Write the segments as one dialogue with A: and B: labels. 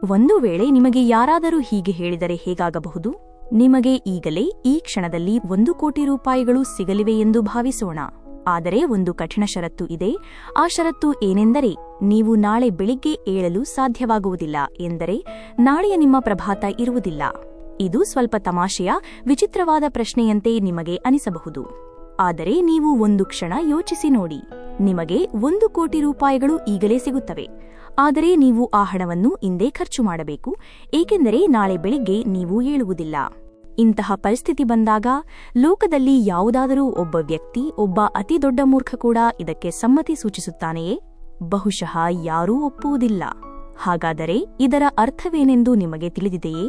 A: ಒಂದು ವೇಳೆ ನಿಮಗೆ ಯಾರಾದರೂ ಹೀಗೆ ಹೇಳಿದರೆ ಹೇಗಾಗಬಹುದು? ನಿಮಗೆ ಈಗಲೇ ಈ ಕ್ಷಣದಲ್ಲಿ 1,00,00,000 ರೂಪಾಯಿಗಳು ಸಿಗಲಿವೆ ಎಂದು ಭಾವಿಸೋಣ. ಆದರೆ ಒಂದು ಕಠಿಣ ಷರತ್ತು ಇದೆ. ಆ ಷರತ್ತು ಏನೆಂದರೆ, ನೀವು ನಾಳೆ ಬೆಳಿಗ್ಗೆ ಏಳಲು ಸಾಧ್ಯವಾಗುವುದಿಲ್ಲ ಎಂದರೆ ನಾಳೆಯ ನಿಮ್ಮ ಪ್ರಭಾತ ಇರುವುದಿಲ್ಲ. ಇದು ಸ್ವಲ್ಪ ತಮಾಷೆಯ, ವಿಚಿತ್ರವಾದ ಪ್ರಶ್ನೆಯಂತೆ ನಿಮಗೆ ಅನಿಸಬಹುದು. ಆದರೆ ನೀವು ಒಂದು ಕ್ಷಣ ಯೋಚಿಸಿ ನೋಡಿ. ನಿಮಗೆ 1,00,00,000 ರೂಪಾಯಿಗಳು ಈಗಲೇ ಸಿಗುತ್ತವೆ. ಆದರೆ ನೀವು ಆ ಹಣವನ್ನು ಇಂದೇ ಖರ್ಚು ಮಾಡಬೇಕು, ಏಕೆಂದರೆ ನಾಳೆ ಬೆಳಿಗ್ಗೆ ನೀವು ಏಳುವುದಿಲ್ಲ. ಇಂತಹ ಪರಿಸ್ಥಿತಿ ಬಂದಾಗ ಲೋಕದಲ್ಲಿ ಯಾವುದಾದರೂ ಒಬ್ಬ ವ್ಯಕ್ತಿ, ಒಬ್ಬ ಅತಿ ದೊಡ್ಡ ಮೂರ್ಖ ಕೂಡ ಇದಕ್ಕೆ ಸಮ್ಮತಿ ಸೂಚಿಸುತ್ತಾನೆಯೇ? ಬಹುಶಃ ಯಾರೂ ಒಪ್ಪುವುದಿಲ್ಲ. ಹಾಗಾದರೆ ಇದರ ಅರ್ಥವೇನೆಂದು ನಿಮಗೆ ತಿಳಿದಿದೆಯೇ?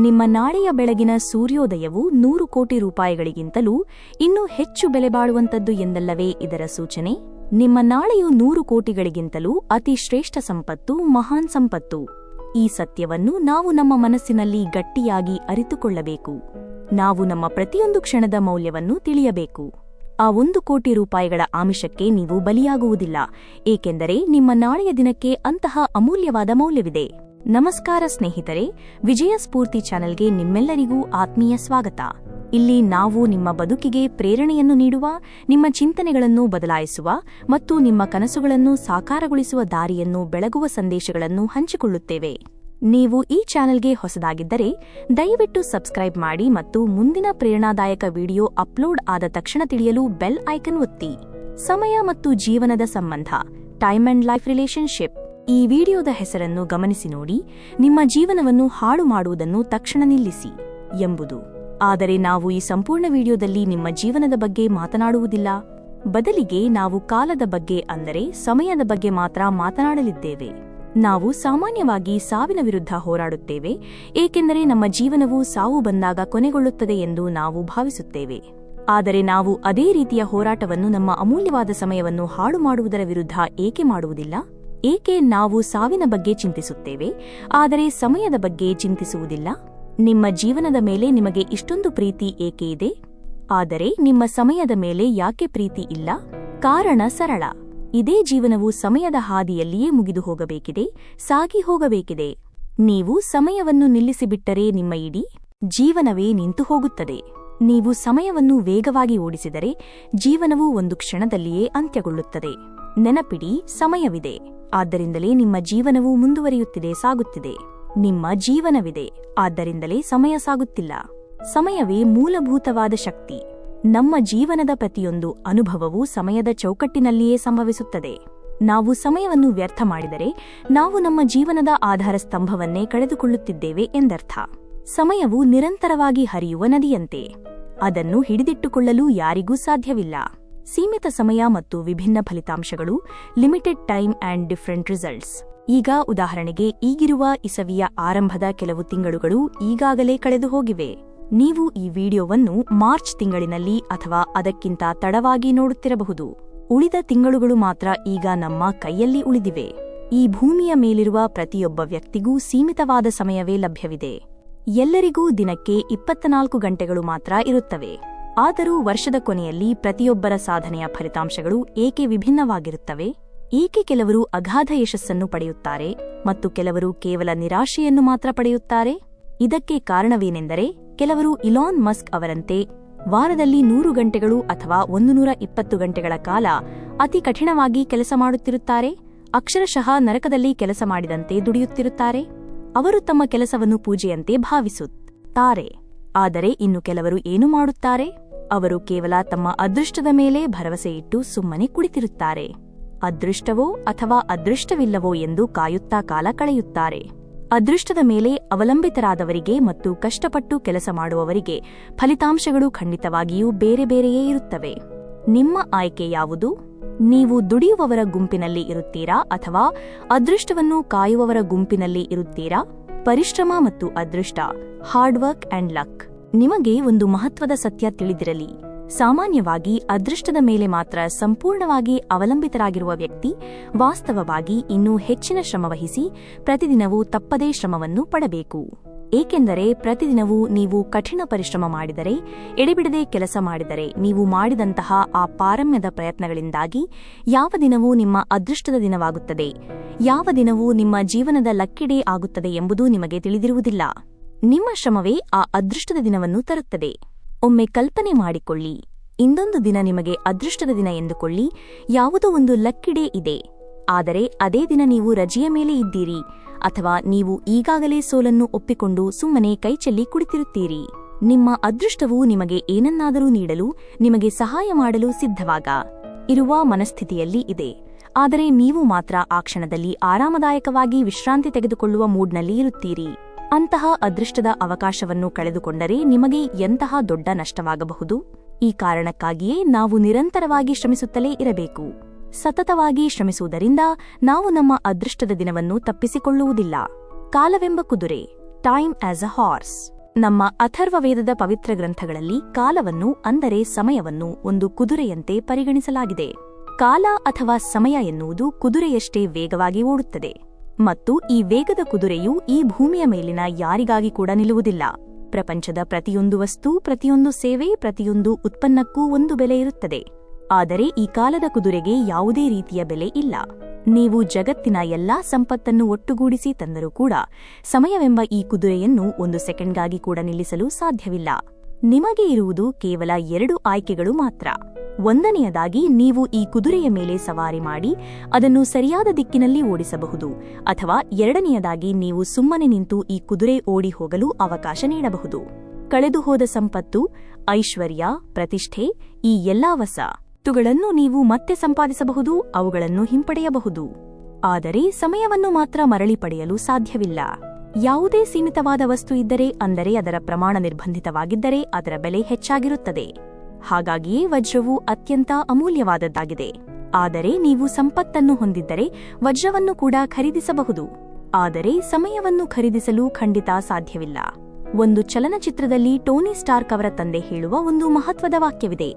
A: ನಿಮ್ಮ ನಾಳೆಯ ಬೆಳಗಿನ ಸೂರ್ಯೋದಯವು 100,00,00,000 ರೂಪಾಯಿಗಳಿಗಿಂತಲೂ ಇನ್ನೂ ಹೆಚ್ಚು ಬೆಲೆ ಬಾಳುವಂತದ್ದು ಎಂದಲ್ಲವೇ ಇದರ ಸೂಚನೆ? ನಿಮ್ಮ ನಾಳೆಯು 100,00,00,000ಗಳಿಗಿಂತಲೂ ಅತಿ ಶ್ರೇಷ್ಠ ಸಂಪತ್ತು, ಮಹಾನ್ ಸಂಪತ್ತು. ಈ ಸತ್ಯವನ್ನು ನಾವು ನಮ್ಮ ಮನಸ್ಸಿನಲ್ಲಿ ಗಟ್ಟಿಯಾಗಿ ಅರಿತುಕೊಳ್ಳಬೇಕು. ನಾವು ನಮ್ಮ ಪ್ರತಿಯೊಂದು ಕ್ಷಣದ ಮೌಲ್ಯವನ್ನು ತಿಳಿಯಬೇಕು. ಆ 1,00,00,000 ರೂಪಾಯಿಗಳ ಆಮಿಷಕ್ಕೆ ನೀವು ಬಲಿಯಾಗುವುದಿಲ್ಲ, ಏಕೆಂದರೆ ನಿಮ್ಮ ನಾಳೆಯ ದಿನಕ್ಕೆ ಅಂತಹ ಅಮೂಲ್ಯವಾದ ಮೌಲ್ಯವಿದೆ. ನಮಸ್ಕಾರ ಸ್ನೇಹಿತರೆ, ವಿಜಯ ಸ್ಫೂರ್ತಿ ಚಾನೆಲ್ಗೆ ನಿಮ್ಮೆಲ್ಲರಿಗೂ ಆತ್ಮೀಯ ಸ್ವಾಗತ. ಇಲ್ಲಿ ನಾವು ನಿಮ್ಮ ಬದುಕಿಗೆ ಪ್ರೇರಣೆಯನ್ನು ನೀಡುವ, ನಿಮ್ಮ ಚಿಂತನೆಗಳನ್ನು ಬದಲಾಯಿಸುವ ಮತ್ತು ನಿಮ್ಮ ಕನಸುಗಳನ್ನು ಸಾಕಾರಗೊಳಿಸುವ ದಾರಿಯನ್ನು ಬೆಳಗುವ ಸಂದೇಶಗಳನ್ನು ಹಂಚಿಕೊಳ್ಳುತ್ತೇವೆ. ನೀವು ಈ ಚಾನೆಲ್ಗೆ ಹೊಸದಾಗಿದ್ದರೆ ದಯವಿಟ್ಟು ಸಬ್ಸ್ಕ್ರೈಬ್ ಮಾಡಿ ಮತ್ತು ಮುಂದಿನ ಪ್ರೇರಣಾದಾಯಕ ವಿಡಿಯೋ ಅಪ್ಲೋಡ್ ಆದ ತಕ್ಷಣ ತಿಳಿಯಲು ಬೆಲ್ ಐಕನ್ ಒತ್ತಿ. ಸಮಯ ಮತ್ತು ಜೀವನದ ಸಂಬಂಧ, ಟೈಮ್ ಅಂಡ್ ಲೈಫ್ ರಿಲೇಶನ್ಶಿಪ್. ಈ ವಿಡಿಯೋದ ಹೆಸರನ್ನು ಗಮನಿಸಿ ನೋಡಿ. ನಿಮ್ಮ ಜೀವನವನ್ನು ಹಾಳು ಮಾಡುವುದನ್ನು ತಕ್ಷಣ ನಿಲ್ಲಿಸಿ ಎಂಬುದು. ಆದರೆ ನಾವು ಈ ಸಂಪೂರ್ಣ ವಿಡಿಯೋದಲ್ಲಿ ನಿಮ್ಮ ಜೀವನದ ಬಗ್ಗೆ ಮಾತನಾಡುವುದಿಲ್ಲ. ಬದಲಿಗೆ ನಾವು ಕಾಲದ ಬಗ್ಗೆ, ಅಂದರೆ ಸಮಯದ ಬಗ್ಗೆ ಮಾತ್ರ ಮಾತನಾಡಲಿದ್ದೇವೆ. ನಾವು ಸಾಮಾನ್ಯವಾಗಿ ಸಾವಿನ ವಿರುದ್ಧ ಹೋರಾಡುತ್ತೇವೆ, ಏಕೆಂದರೆ ನಮ್ಮ ಜೀವನವು ಸಾವು ಬಂದಾಗ ಕೊನೆಗೊಳ್ಳುತ್ತದೆ ಎಂದು ನಾವು ಭಾವಿಸುತ್ತೇವೆ. ಆದರೆ ನಾವು ಅದೇ ರೀತಿಯ ಹೋರಾಟವನ್ನು ನಮ್ಮ ಅಮೂಲ್ಯವಾದ ಸಮಯವನ್ನು ಹಾಳು ಮಾಡುವುದರ ವಿರುದ್ಧ ಏಕೆ ಮಾಡುವುದಿಲ್ಲ? ಏಕೆ ನಾವು ಸಾವಿನ ಬಗ್ಗೆ ಚಿಂತಿಸುತ್ತೇವೆ, ಆದರೆ ಸಮಯದ ಬಗ್ಗೆ ಚಿಂತಿಸುವುದಿಲ್ಲ? ನಿಮ್ಮ ಜೀವನದ ಮೇಲೆ ನಿಮಗೆ ಇಷ್ಟೊಂದು ಪ್ರೀತಿ ಏಕೆ ಇದೆ? ಆದರೆ ನಿಮ್ಮ ಸಮಯದ ಮೇಲೆ ಯಾಕೆ ಪ್ರೀತಿ ಇಲ್ಲ? ಕಾರಣ ಸರಳ. ಇದೇ ಜೀವನವು ಸಮಯದ ಹಾದಿಯಲ್ಲಿಯೇ ಮುಗಿದು ಹೋಗಬೇಕಿದೆ, ಸಾಗಿ ಹೋಗಬೇಕಿದೆ. ನೀವು ಸಮಯವನ್ನು ನಿಲ್ಲಿಸಿಬಿಟ್ಟರೆ ನಿಮ್ಮ ಇಡೀ ಜೀವನವೇ ನಿಂತು ಹೋಗುತ್ತದೆ. ನೀವು ಸಮಯವನ್ನು ವೇಗವಾಗಿ ಓಡಿಸಿದರೆ ಜೀವನವು ಒಂದು ಕ್ಷಣದಲ್ಲಿಯೇ ಅಂತ್ಯಗೊಳ್ಳುತ್ತದೆ. ನೆನಪಿಡಿ, ಸಮಯವಿದೆ, ಆದ್ದರಿಂದಲೇ ನಿಮ್ಮ ಜೀವನವು ಮುಂದುವರಿಯುತ್ತಿದೆ, ಸಾಗುತ್ತಿದೆ. ನಿಮ್ಮ ಜೀವನವಿದೆ, ಆದ್ದರಿಂದಲೇ ಸಮಯ ಸಾಗುತ್ತಿಲ್ಲ. ಸಮಯವೇ ಮೂಲಭೂತವಾದ ಶಕ್ತಿ. ನಮ್ಮ ಜೀವನದ ಪ್ರತಿಯೊಂದು ಅನುಭವವೂ ಸಮಯದ ಚೌಕಟ್ಟಿನಲ್ಲಿಯೇ ಸಂಭವಿಸುತ್ತದೆ. ನಾವು ಸಮಯವನ್ನು ವ್ಯರ್ಥ ಮಾಡಿದರೆ ನಾವು ನಮ್ಮ ಜೀವನದ ಆಧಾರ ಸ್ತಂಭವನ್ನೇ ಕಳೆದುಕೊಳ್ಳುತ್ತಿದ್ದೇವೆ ಎಂದರ್ಥ. ಸಮಯವು ನಿರಂತರವಾಗಿ ಹರಿಯುವ ನದಿಯಂತೆ. ಅದನ್ನು ಹಿಡಿದಿಟ್ಟುಕೊಳ್ಳಲು ಯಾರಿಗೂ ಸಾಧ್ಯವಿಲ್ಲ. ಸೀಮಿತ ಸಮಯ ಮತ್ತು ವಿಭಿನ್ನ ಫಲಿತಾಂಶಗಳು, limited time and different results. ಈಗ ಉದಾಹರಣೆಗೆ, ಈಗಿರುವ ಇಸವಿಯ ಆರಂಭದ ಕೆಲವು ತಿಂಗಳುಗಳು ಈಗಾಗಲೇ ಕಳೆದು ಹೋಗಿವೆ. ನೀವು ಈ ವಿಡಿಯೋವನ್ನು ಮಾರ್ಚ್ ತಿಂಗಳಿನಲ್ಲಿ ಅಥವಾ ಅದಕ್ಕಿಂತ ತಡವಾಗಿ ನೋಡುತ್ತಿರಬಹುದು. ಉಳಿದ ತಿಂಗಳುಗಳು ಮಾತ್ರ ಈಗ ನಮ್ಮ ಕೈಯಲ್ಲಿ ಉಳಿದಿವೆ. ಈ ಭೂಮಿಯ ಮೇಲಿರುವ ಪ್ರತಿಯೊಬ್ಬ ವ್ಯಕ್ತಿಗೂ ಸೀಮಿತವಾದ ಸಮಯವೇ ಲಭ್ಯವಿದೆ. ಎಲ್ಲರಿಗೂ ದಿನಕ್ಕೆ 24 ಗಂಟೆಗಳು ಮಾತ್ರ ಇರುತ್ತವೆ. ಆದರೂ ವರ್ಷದ ಕೊನೆಯಲ್ಲಿ ಪ್ರತಿಯೊಬ್ಬರ ಸಾಧನೆಯ ಫಲಿತಾಂಶಗಳು ಏಕೆ ವಿಭಿನ್ನವಾಗಿರುತ್ತವೆ? ಏಕೆ ಕೆಲವರು ಅಗಾಧ ಯಶಸ್ಸನ್ನು ಪಡೆಯುತ್ತಾರೆ ಮತ್ತು ಕೆಲವರು ಕೇವಲ ನಿರಾಶೆಯನ್ನು ಮಾತ್ರ ಪಡೆಯುತ್ತಾರೆ? ಇದಕ್ಕೆ ಕಾರಣವೇನೆಂದರೆ, ಕೆಲವರು ಇಲಾನ್ ಮಸ್ಕ್ ಅವರಂತೆ ವಾರದಲ್ಲಿ 100 ಗಂಟೆಗಳು ಅಥವಾ 120 ಗಂಟೆಗಳ ಕಾಲ ಅತಿ ಕಠಿಣವಾಗಿ ಕೆಲಸ ಮಾಡುತ್ತಿರುತ್ತಾರೆ. ಅಕ್ಷರಶಃ ನರಕದಲ್ಲಿ ಕೆಲಸ ಮಾಡಿದಂತೆ ದುಡಿಯುತ್ತಿರುತ್ತಾರೆ. ಅವರು ತಮ್ಮ ಕೆಲಸವನ್ನು ಪೂಜೆಯಂತೆ ಭಾವಿಸುತ್ತಾರೆ. ಆದರೆ ಇನ್ನು ಕೆಲವರು ಏನು ಮಾಡುತ್ತಾರೆ? ಅವರು ಕೇವಲ ತಮ್ಮ ಅದೃಷ್ಟದ ಮೇಲೆ ಭರವಸೆ ಇಟ್ಟು ಸುಮ್ಮನೆ ಕುಳಿತಿರುತ್ತಾರೆ. ಅದೃಷ್ಟವೋ ಅಥವಾ ಅದೃಷ್ಟವಿಲ್ಲವೋ ಎಂದು ಕಾಯುತ್ತಾ ಕಾಲ ಕಳೆಯುತ್ತಾರೆ. ಅದೃಷ್ಟದ ಮೇಲೆ ಅವಲಂಬಿತರಾದವರಿಗೆ ಮತ್ತು ಕಷ್ಟಪಟ್ಟು ಕೆಲಸ ಮಾಡುವವರಿಗೆ ಫಲಿತಾಂಶಗಳು ಖಂಡಿತವಾಗಿಯೂ ಬೇರೆ ಬೇರೆಯೇ ಇರುತ್ತವೆ. ನಿಮ್ಮ ಆಯ್ಕೆ ಯಾವುದು? ನೀವು ದುಡಿಯುವವರ ಗುಂಪಿನಲ್ಲಿ ಇರುತ್ತೀರಾ ಅಥವಾ ಅದೃಷ್ಟವನ್ನು ಕಾಯುವವರ ಗುಂಪಿನಲ್ಲಿ ಇರುತ್ತೀರಾ? ಪರಿಶ್ರಮ ಮತ್ತು ಅದೃಷ್ಟ, ಹಾರ್ಡ್ ವರ್ಕ್ ಅಂಡ್ ಲಕ್. ನಿಮಗೆ ಒಂದು ಮಹತ್ವದ ಸತ್ಯ ತಿಳಿದಿರಲಿ. ಸಾಮಾನ್ಯವಾಗಿ ಅದೃಷ್ಟದ ಮೇಲೆ ಮಾತ್ರ ಸಂಪೂರ್ಣವಾಗಿ ಅವಲಂಬಿತರಾಗಿರುವ ವ್ಯಕ್ತಿ ವಾಸ್ತವವಾಗಿ ಇನ್ನೂ ಹೆಚ್ಚಿನ ಶ್ರಮವಹಿಸಿ ಪ್ರತಿದಿನವೂ ತಪ್ಪದೇ ಶ್ರಮವನ್ನು ಪಡಬೇಕು. ಏಕೆಂದರೆ ಪ್ರತಿದಿನವೂ ನೀವು ಕಠಿಣ ಪರಿಶ್ರಮ ಮಾಡಿದರೆ, ಎಡೆಬಿಡದೆ ಕೆಲಸ ಮಾಡಿದರೆ, ನೀವು ಮಾಡಿದಂತಹ ಆ ಪಾರಮ್ಯದ ಪ್ರಯತ್ನಗಳಿಂದಾಗಿ ಯಾವ ದಿನವೂ ನಿಮ್ಮ ಅದೃಷ್ಟದ ದಿನವಾಗುತ್ತದೆ, ಯಾವ ದಿನವೂ ನಿಮ್ಮ ಜೀವನದ ಲಕ್ಕಿ ಡೇ ಆಗುತ್ತದೆ ಎಂಬುದು ನಿಮಗೆ ತಿಳಿದಿರುವುದಿಲ್ಲ. ನಿಮ್ಮ ಶ್ರಮವೇ ಆ ಅದೃಷ್ಟದ ದಿನವನ್ನು ತರುತ್ತದೆ. ಒಮ್ಮೆ ಕಲ್ಪನೆ ಮಾಡಿಕೊಳ್ಳಿ, ಇಂದೊಂದು ದಿನ ನಿಮಗೆ ಅದೃಷ್ಟದ ದಿನ ಎಂದುಕೊಳ್ಳಿ, ಯಾವುದೋ ಒಂದು ಲಕ್ಕಿ ಡೇ ಇದೆ. ಆದರೆ ಅದೇ ದಿನ ನೀವು ರಜೆಯ ಮೇಲೆ ಇದ್ದೀರಿ, ಅಥವಾ ನೀವು ಈಗಾಗಲೇ ಸೋಲನ್ನು ಒಪ್ಪಿಕೊಂಡು ಸುಮ್ಮನೆ ಕೈಚೆಲ್ಲಿ ಕುಳಿತಿರುತ್ತೀರಿ. ನಿಮ್ಮ ಅದೃಷ್ಟವು ನಿಮಗೆ ಏನನ್ನಾದರೂ ನೀಡಲು, ನಿಮಗೆ ಸಹಾಯ ಮಾಡಲು ಸಿದ್ಧವಾಗ ಇರುವ ಮನಸ್ಥಿತಿಯಲ್ಲಿ ಇದೆ. ಆದರೆ ನೀವು ಮಾತ್ರ ಆ ಕ್ಷಣದಲ್ಲಿ ಆರಾಮದಾಯಕವಾಗಿ ವಿಶ್ರಾಂತಿ ತೆಗೆದುಕೊಳ್ಳುವ ಮೂಡ್ನಲ್ಲಿ ಇರುತ್ತೀರಿ. ಅಂತಹ ಅದೃಷ್ಟದ ಅವಕಾಶವನ್ನು ಕಳೆದುಕೊಂಡರೆ ನಿಮಗೆ ಎಂತಹ ದೊಡ್ಡ ನಷ್ಟವಾಗಬಹುದು. ಈ ಕಾರಣಕ್ಕಾಗಿಯೇ ನಾವು ನಿರಂತರವಾಗಿ ಶ್ರಮಿಸುತ್ತಲೇ ಇರಬೇಕು. ಸತತವಾಗಿ ಶ್ರಮಿಸುವುದರಿಂದ ನಾವು ನಮ್ಮ ಅದೃಷ್ಟದ ದಿನವನ್ನು ತಪ್ಪಿಸಿಕೊಳ್ಳುವುದಿಲ್ಲ. ಕಾಲವೆಂಬ ಕುದುರೆ, ಟೈಮ್ ಆಸ್ ಅ ಹಾರ್ಸ್. ನಮ್ಮ ಅಥರ್ವವೇದದ ಪವಿತ್ರ ಗ್ರಂಥಗಳಲ್ಲಿ ಕಾಲವನ್ನು, ಅಂದರೆ ಸಮಯವನ್ನು, ಒಂದು ಕುದುರೆಯಂತೆ ಪರಿಗಣಿಸಲಾಗಿದೆ. ಕಾಲ ಅಥವಾ ಸಮಯ ಎನ್ನುವುದು ಕುದುರೆಯಷ್ಟೇ ವೇಗವಾಗಿ ಓಡುತ್ತದೆ. ಮತ್ತು ಈ ವೇಗದ ಕುದುರೆಯು ಈ ಭೂಮಿಯ ಮೇಲಿನ ಯಾರಿಗಾಗಿ ಕೂಡ ನಿಲ್ಲುವುದಿಲ್ಲ. ಪ್ರಪಂಚದ ಪ್ರತಿಯೊಂದು ವಸ್ತು, ಪ್ರತಿಯೊಂದು ಸೇವೆ, ಪ್ರತಿಯೊಂದು ಉತ್ಪನ್ನಕ್ಕೂ ಒಂದು ಬೆಲೆ ಇರುತ್ತದೆ. ಆದರೆ ಈ ಕಾಲದ ಕುದುರೆಗೆ ಯಾವುದೇ ರೀತಿಯ ಬೆಲೆ ಇಲ್ಲ. ನೀವು ಜಗತ್ತಿನ ಎಲ್ಲಾ ಸಂಪತ್ತನ್ನು ಒಟ್ಟುಗೂಡಿಸಿ ತಂದರೂ ಕೂಡ ಸಮಯವೆಂಬ ಈ ಕುದುರೆಯನ್ನು ಒಂದು ಸೆಕೆಂಡ್ಗಾಗಿ ಕೂಡ ನಿಲ್ಲಿಸಲು ಸಾಧ್ಯವಿಲ್ಲ. ನಿಮಗೆ ಇರುವುದು ಕೇವಲ 2 ಆಯ್ಕೆಗಳು ಮಾತ್ರ. ಒಂದನೆಯದಾಗಿ, ನೀವು ಈ ಕುದುರೆಯ ಮೇಲೆ ಸವಾರಿ ಮಾಡಿ ಅದನ್ನು ಸರಿಯಾದ ದಿಕ್ಕಿನಲ್ಲಿ ಓಡಿಸಬಹುದು, ಅಥವಾ ಎರಡನೆಯದಾಗಿ ನೀವು ಸುಮ್ಮನೆ ನಿಂತು ಈ ಕುದುರೆ ಓಡಿ ಹೋಗಲು ಅವಕಾಶ ನೀಡಬಹುದು. ಕಳೆದುಹೋದ ಸಂಪತ್ತು, ಐಶ್ವರ್ಯ, ಪ್ರತಿಷ್ಠೆ, ಈ ಎಲ್ಲಾ ವಸ್ತುಗಳನ್ನು ನೀವು ಮತ್ತೆ ಸಂಪಾದಿಸಬಹುದು, ಅವುಗಳನ್ನು ಹಿಂಪಡೆಯಬಹುದು. ಆದರೆ ಸಮಯವನ್ನು ಮಾತ್ರ ಮರಳಿ ಪಡೆಯಲು ಸಾಧ್ಯವಿಲ್ಲ. ಯಾವುದೇ ಸೀಮಿತವಾದ ವಸ್ತು ಇದ್ದರೆ, ಅಂದರೆ ಅದರ ಪ್ರಮಾಣ ನಿರ್ಬಂಧಿತವಾಗಿದ್ದರೆ, ಅದರ ಬೆಲೆ ಹೆಚ್ಚಾಗಿರುತ್ತದೆ. ಹಾಗಾಗಿಯೇ ವಜ್ರವು ಅತ್ಯಂತ ಅಮೂಲ್ಯವಾದದ್ದಾಗಿದೆ. ಆದರೆ ನೀವು ಸಂಪತ್ತನ್ನು ಹೊಂದಿದ್ದರೆ ವಜ್ರವನ್ನು ಕೂಡ ಖರೀದಿಸಬಹುದು. ಆದರೆ ಸಮಯವನ್ನು ಖರೀದಿಸಲು ಖಂಡಿತ ಸಾಧ್ಯವಿಲ್ಲ. ಒಂದು ಚಲನಚಿತ್ರದಲ್ಲಿ ಟೋನಿ ಸ್ಟಾರ್ಕ್ ಅವರ ತಂದೆ ಹೇಳುವ ಒಂದು ಮಹತ್ವದ ವಾಕ್ಯವಿದೆ: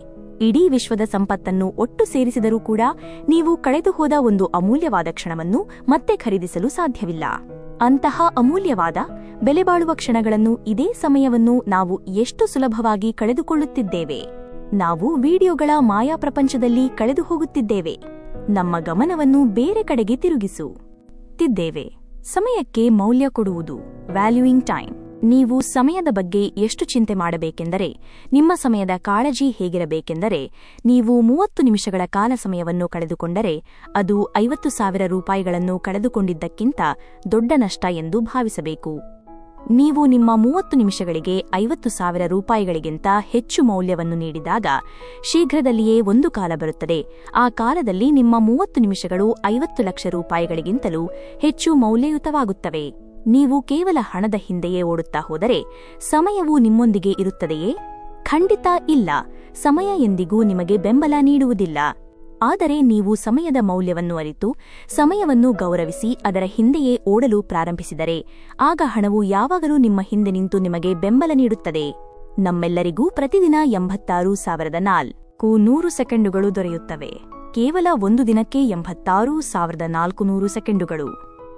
A: ಇಡೀ ವಿಶ್ವದ ಸಂಪತ್ತನ್ನು ಒಟ್ಟು ಸೇರಿಸಿದರೂ ಕೂಡ ನೀವು ಕಳೆದುಹೋದ ಒಂದು ಅಮೂಲ್ಯವಾದ ಕ್ಷಣವನ್ನು ಮತ್ತೆ ಖರೀದಿಸಲು ಸಾಧ್ಯವಿಲ್ಲ. ಅಂತಹ ಅಮೂಲ್ಯವಾದ, ಬೆಲೆಬಾಳುವ ಕ್ಷಣಗಳನ್ನು, ಇದೇ ಸಮಯವನ್ನು ನಾವು ಎಷ್ಟು ಸುಲಭವಾಗಿ ಕಳೆದುಕೊಳ್ಳುತ್ತಿದ್ದೇವೆ. ನಾವು ವಿಡಿಯೋಗಳ ಮಾಯಾ ಪ್ರಪಂಚದಲ್ಲಿ ಕಳೆದು ಹೋಗುತ್ತಿದ್ದೇವೆ. ನಮ್ಮ ಗಮನವನ್ನು ಬೇರೆ ಕಡೆಗೆ ತಿರುಗಿಸುತ್ತಿದ್ದೇವೆ. ಸಮಯಕ್ಕೆ ಮೌಲ್ಯ ಕೊಡುವುದು, ವ್ಯಾಲ್ಯೂಯಿಂಗ್ ಟೈಮ್. ನೀವು ಸಮಯದ ಬಗ್ಗೆ ಎಷ್ಟು ಚಿಂತೆ ಮಾಡಬೇಕೆಂದರೆ, ನಿಮ್ಮ ಸಮಯದ ಕಾಳಜಿ ಹೇಗಿರಬೇಕೆಂದರೆ, ನೀವು 30 ನಿಮಿಷಗಳ ಕಾಲ ಸಮಯವನ್ನು ಕಳೆದುಕೊಂಡರೆ ಅದು 50,000 ರೂಪಾಯಿಗಳನ್ನು ಕಳೆದುಕೊಂಡಿದ್ದಕ್ಕಿಂತ ದೊಡ್ಡ ನಷ್ಟ ಎಂದು ಭಾವಿಸಬೇಕು. ನೀವು ನಿಮ್ಮ 30 ನಿಮಿಷಗಳಿಗೆ 50,000 ರೂಪಾಯಿಗಳಿಗಿಂತ ಹೆಚ್ಚು ಮೌಲ್ಯವನ್ನು ನೀಡಿದಾಗ ಶೀಘ್ರದಲ್ಲಿಯೇ ಒಂದು ಕಾಲ ಬರುತ್ತದೆ. ಆ ಕಾಲದಲ್ಲಿ ನಿಮ್ಮ 30 ನಿಮಿಷಗಳು 50 ಲಕ್ಷ ರೂಪಾಯಿಗಳಿಗಿಂತಲೂ ಹೆಚ್ಚು ಮೌಲ್ಯಯುತವಾಗುತ್ತವೆ. ನೀವು ಕೇವಲ ಹಣದ ಹಿಂದೆಯೇ ಓಡುತ್ತಾ ಹೋದರೆ ಸಮಯವು ನಿಮ್ಮೊಂದಿಗೆ ಇರುತ್ತದೆಯೇ? ಖಂಡಿತ ಇಲ್ಲ. ಸಮಯ ಎಂದಿಗೂ ನಿಮಗೆ ಬೆಂಬಲ ನೀಡುವುದಿಲ್ಲ. ಆದರೆ ನೀವು ಸಮಯದ ಮೌಲ್ಯವನ್ನು ಅರಿತು, ಸಮಯವನ್ನು ಗೌರವಿಸಿ ಅದರ ಹಿಂದೆಯೇ ಓಡಲು ಪ್ರಾರಂಭಿಸಿದರೆ ಆಗ ಹಣವು ಯಾವಾಗಲೂ ನಿಮ್ಮ ಹಿಂದೆ ನಿಂತು ನಿಮಗೆ ಬೆಂಬಲ ನೀಡುತ್ತದೆ. ನಮ್ಮೆಲ್ಲರಿಗೂ ಪ್ರತಿದಿನ 86,400 ಸೆಕೆಂಡುಗಳು ದೊರೆಯುತ್ತವೆ. ಕೇವಲ ಒಂದು ದಿನಕ್ಕೆ 86,400 ಸೆಕೆಂಡುಗಳು.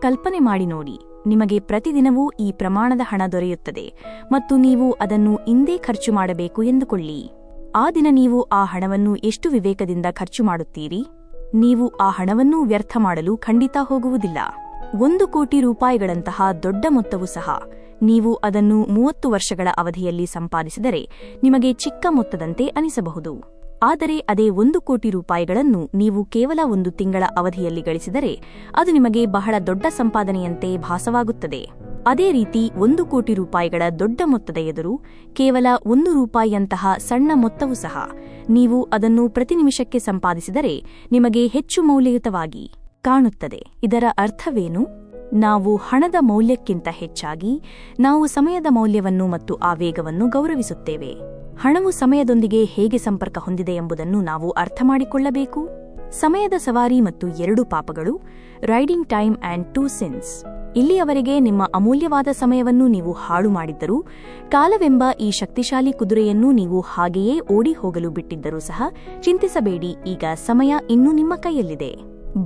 A: ಕಲ್ಪನೆ ಮಾಡಿ ನೋಡಿ, ನಿಮಗೆ ಪ್ರತಿದಿನವೂ ಈ ಪ್ರಮಾಣದ ಹಣ ದೊರೆಯುತ್ತದೆ ಮತ್ತು ನೀವು ಅದನ್ನು ಇಂದೇ ಖರ್ಚು ಮಾಡಬೇಕು ಎಂದುಕೊಳ್ಳಿ. ಆ ದಿನ ನೀವು ಆ ಹಣವನ್ನು ಎಷ್ಟು ವಿವೇಕದಿಂದ ಖರ್ಚು ಮಾಡುತ್ತೀರಿ? ನೀವು ಆ ಹಣವನ್ನು ವ್ಯರ್ಥ ಮಾಡಲು ಖಂಡಿತ ಹೋಗುವುದಿಲ್ಲ. 1 ಕೋಟಿ ರೂಪಾಯಿಗಳಂತಹ ದೊಡ್ಡ ಮೊತ್ತವೂ ಸಹ ನೀವು ಅದನ್ನು 30 ವರ್ಷಗಳ ಅವಧಿಯಲ್ಲಿ ಸಂಪಾದಿಸಿದರೆ ನಿಮಗೆ ಚಿಕ್ಕ ಮೊತ್ತದಂತೆ ಅನಿಸಬಹುದು. ಆದರೆ ಅದೇ 1 ಕೋಟಿ ರೂಪಾಯಿಗಳನ್ನು ನೀವು ಕೇವಲ 1 ತಿಂಗಳ ಅವಧಿಯಲ್ಲಿ ಗಳಿಸಿದರೆ ಅದು ನಿಮಗೆ ಬಹಳ ದೊಡ್ಡ ಸಂಪಾದನೆಯಂತೆ ಭಾಸವಾಗುತ್ತದೆ. ಅದೇ ರೀತಿ 1 ಕೋಟಿ ರೂಪಾಯಿಗಳ ದೊಡ್ಡ ಮೊತ್ತದ ಎದುರು ಕೇವಲ 1 ರೂಪಾಯಿಯಂತಹ ಸಣ್ಣ ಮೊತ್ತವೂ ಸಹ ನೀವು ಅದನ್ನು ಪ್ರತಿ ನಿಮಿಷಕ್ಕೆ ಸಂಪಾದಿಸಿದರೆ ನಿಮಗೆ ಹೆಚ್ಚು ಮೌಲ್ಯಯುತವಾಗಿ ಕಾಣುತ್ತದೆ. ಇದರ ಅರ್ಥವೇನು? ನಾವು ಹಣದ ಮೌಲ್ಯಕ್ಕಿಂತ ಹೆಚ್ಚಾಗಿ ನಾವು ಸಮಯದ ಮೌಲ್ಯವನ್ನು ಮತ್ತು ಆ ವೇಗವನ್ನು ಗೌರವಿಸುತ್ತೇವೆ. ಹಣವು ಸಮಯದೊಂದಿಗೆ ಹೇಗೆ ಸಂಪರ್ಕ ಹೊಂದಿದೆ ಎಂಬುದನ್ನು ನಾವು ಅರ್ಥಮಾಡಿಕೊಳ್ಳಬೇಕು. ಸಮಯದ ಸವಾರಿ ಮತ್ತು 2 ಪಾಪಗಳು, ರೈಡಿಂಗ್ ಟೈಮ್ ಆ್ಯಂಡ್ 2 ಸಿನ್ಸ್. ಇಲ್ಲಿಯವರೆಗೆ ನಿಮ್ಮ ಅಮೂಲ್ಯವಾದ ಸಮಯವನ್ನು ನೀವು ಹಾಳು ಮಾಡಿದ್ದರೂ, ಕಾಲವೆಂಬ ಈ ಶಕ್ತಿಶಾಲಿ ಕುದುರೆಯನ್ನು ನೀವು ಹಾಗೆಯೇ ಓಡಿ ಹೋಗಲು ಬಿಟ್ಟಿದ್ದರೂ ಸಹ ಚಿಂತಿಸಬೇಡಿ. ಈಗ ಸಮಯ ಇನ್ನೂ ನಿಮ್ಮ ಕೈಯಲ್ಲಿದೆ.